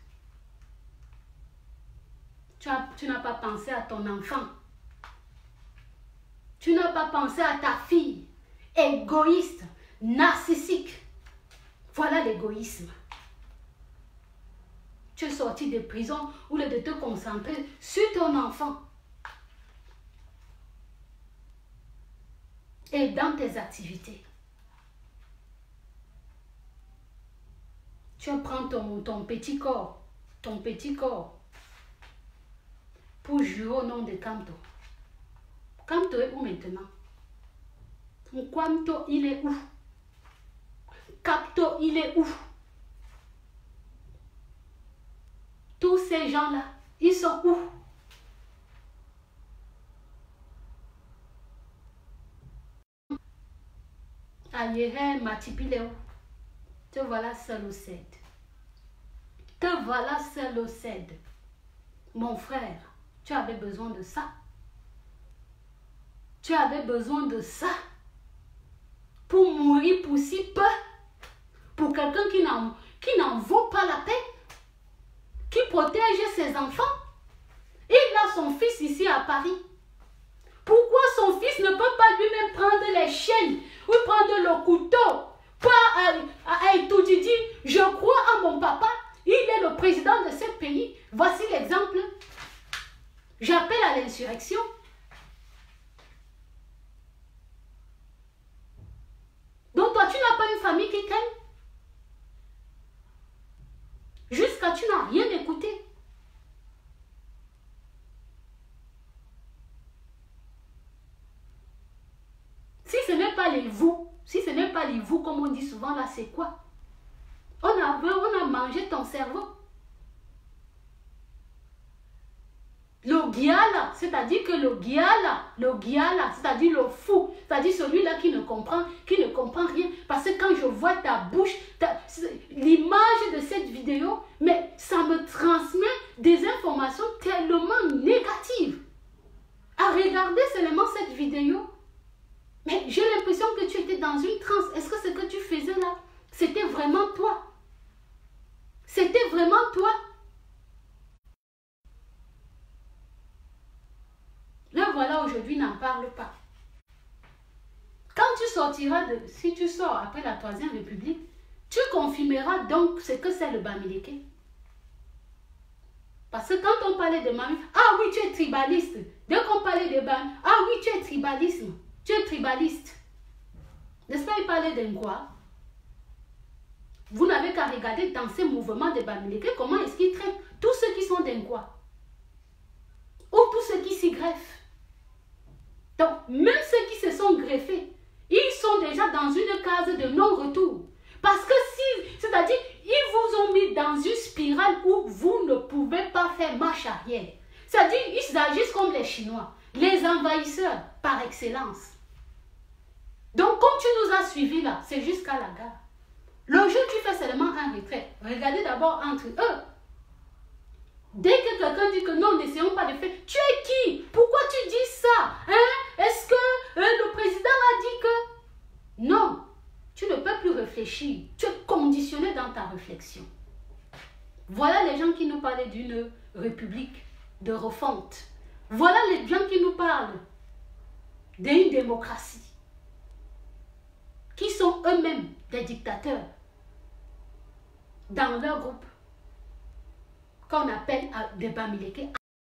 Tu n'as pas pensé à ton enfant. Tu n'as pas pensé à ta fille. Égoïste, narcissique. Voilà l'égoïsme. Tu es sorti de prison au lieu de te concentrer sur ton enfant. Et dans tes activités. Tu prends ton petit corps, pour jurer au nom de Kamto. Kamto est où maintenant? Kamto, il est où? Kamto, il est où? Tous ces gens-là, ils sont où? Aïe, Matip, il est où? Te voilà seul au cède. Te voilà seul au cède. Mon frère, tu avais besoin de ça. Tu avais besoin de ça. Pour mourir pour si peu. Pour quelqu'un qui n'en vaut pas la peine. Qui protège ses enfants. Il a son fils ici à Paris. Pourquoi son fils ne peut pas lui-même prendre les chaînes ou prendre le couteau? Pas tout dit, je crois à mon papa. Il est le président de ce pays. Voici l'exemple. J'appelle à l'insurrection. Donc toi, tu n'as pas une famille qui t'aime. Jusqu'à tu n'as rien écouté. Si ce n'est pas les vous, comme on dit souvent là, c'est quoi? On a mangé ton cerveau. Le Giala, c'est-à-dire que le Giala, c'est-à-dire le fou, c'est-à-dire celui-là qui ne comprend rien. Parce que quand je vois ta bouche, l'image de cette vidéo, mais ça me transmet des informations tellement négatives. À regarder seulement cette vidéo, mais j'ai l'impression que tu étais dans une transe. Est-ce que ce que tu faisais là, c'était vraiment toi? C'était vraiment toi? Là, voilà, aujourd'hui, n'en parle pas. Quand tu sortiras si tu sors après la 3e République, tu confirmeras donc ce que c'est le Bamileke. Parce que quand on parlait de Mami, ah oui, tu es tribaliste. Dès qu'on parlait de Bam, ah oui, tu es tribalisme. Tu es tribaliste. N'est-ce pas, il parlait de quoi? Vous n'avez qu'à regarder dans ces mouvements de Bamileke, comment est-ce qu'ils traitent tous ceux qui sont d'un quoi? Ou tous ceux qui s'y greffent. Donc, même ceux qui se sont greffés, ils sont déjà dans une case de non-retour. Parce que si, c'est-à-dire, ils vous ont mis dans une spirale où vous ne pouvez pas faire marche arrière. C'est-à-dire, ils agissent comme les Chinois, les envahisseurs par excellence. Donc, comme tu nous as suivis là, c'est jusqu'à la gare. Le jour où tu fais seulement un retrait, regardez d'abord entre eux. Dès que quelqu'un dit que non, n'essayons pas de faire, tu es qui? Pourquoi tu dis ça? Hein? Est-ce que le président a dit que... Non, tu ne peux plus réfléchir. Tu es conditionné dans ta réflexion. Voilà les gens qui nous parlaient d'une république de refonte. Voilà les gens qui nous parlent d'une démocratie. Qui sont eux-mêmes des dictateurs dans leur groupe qu'on appelle des Bamileke.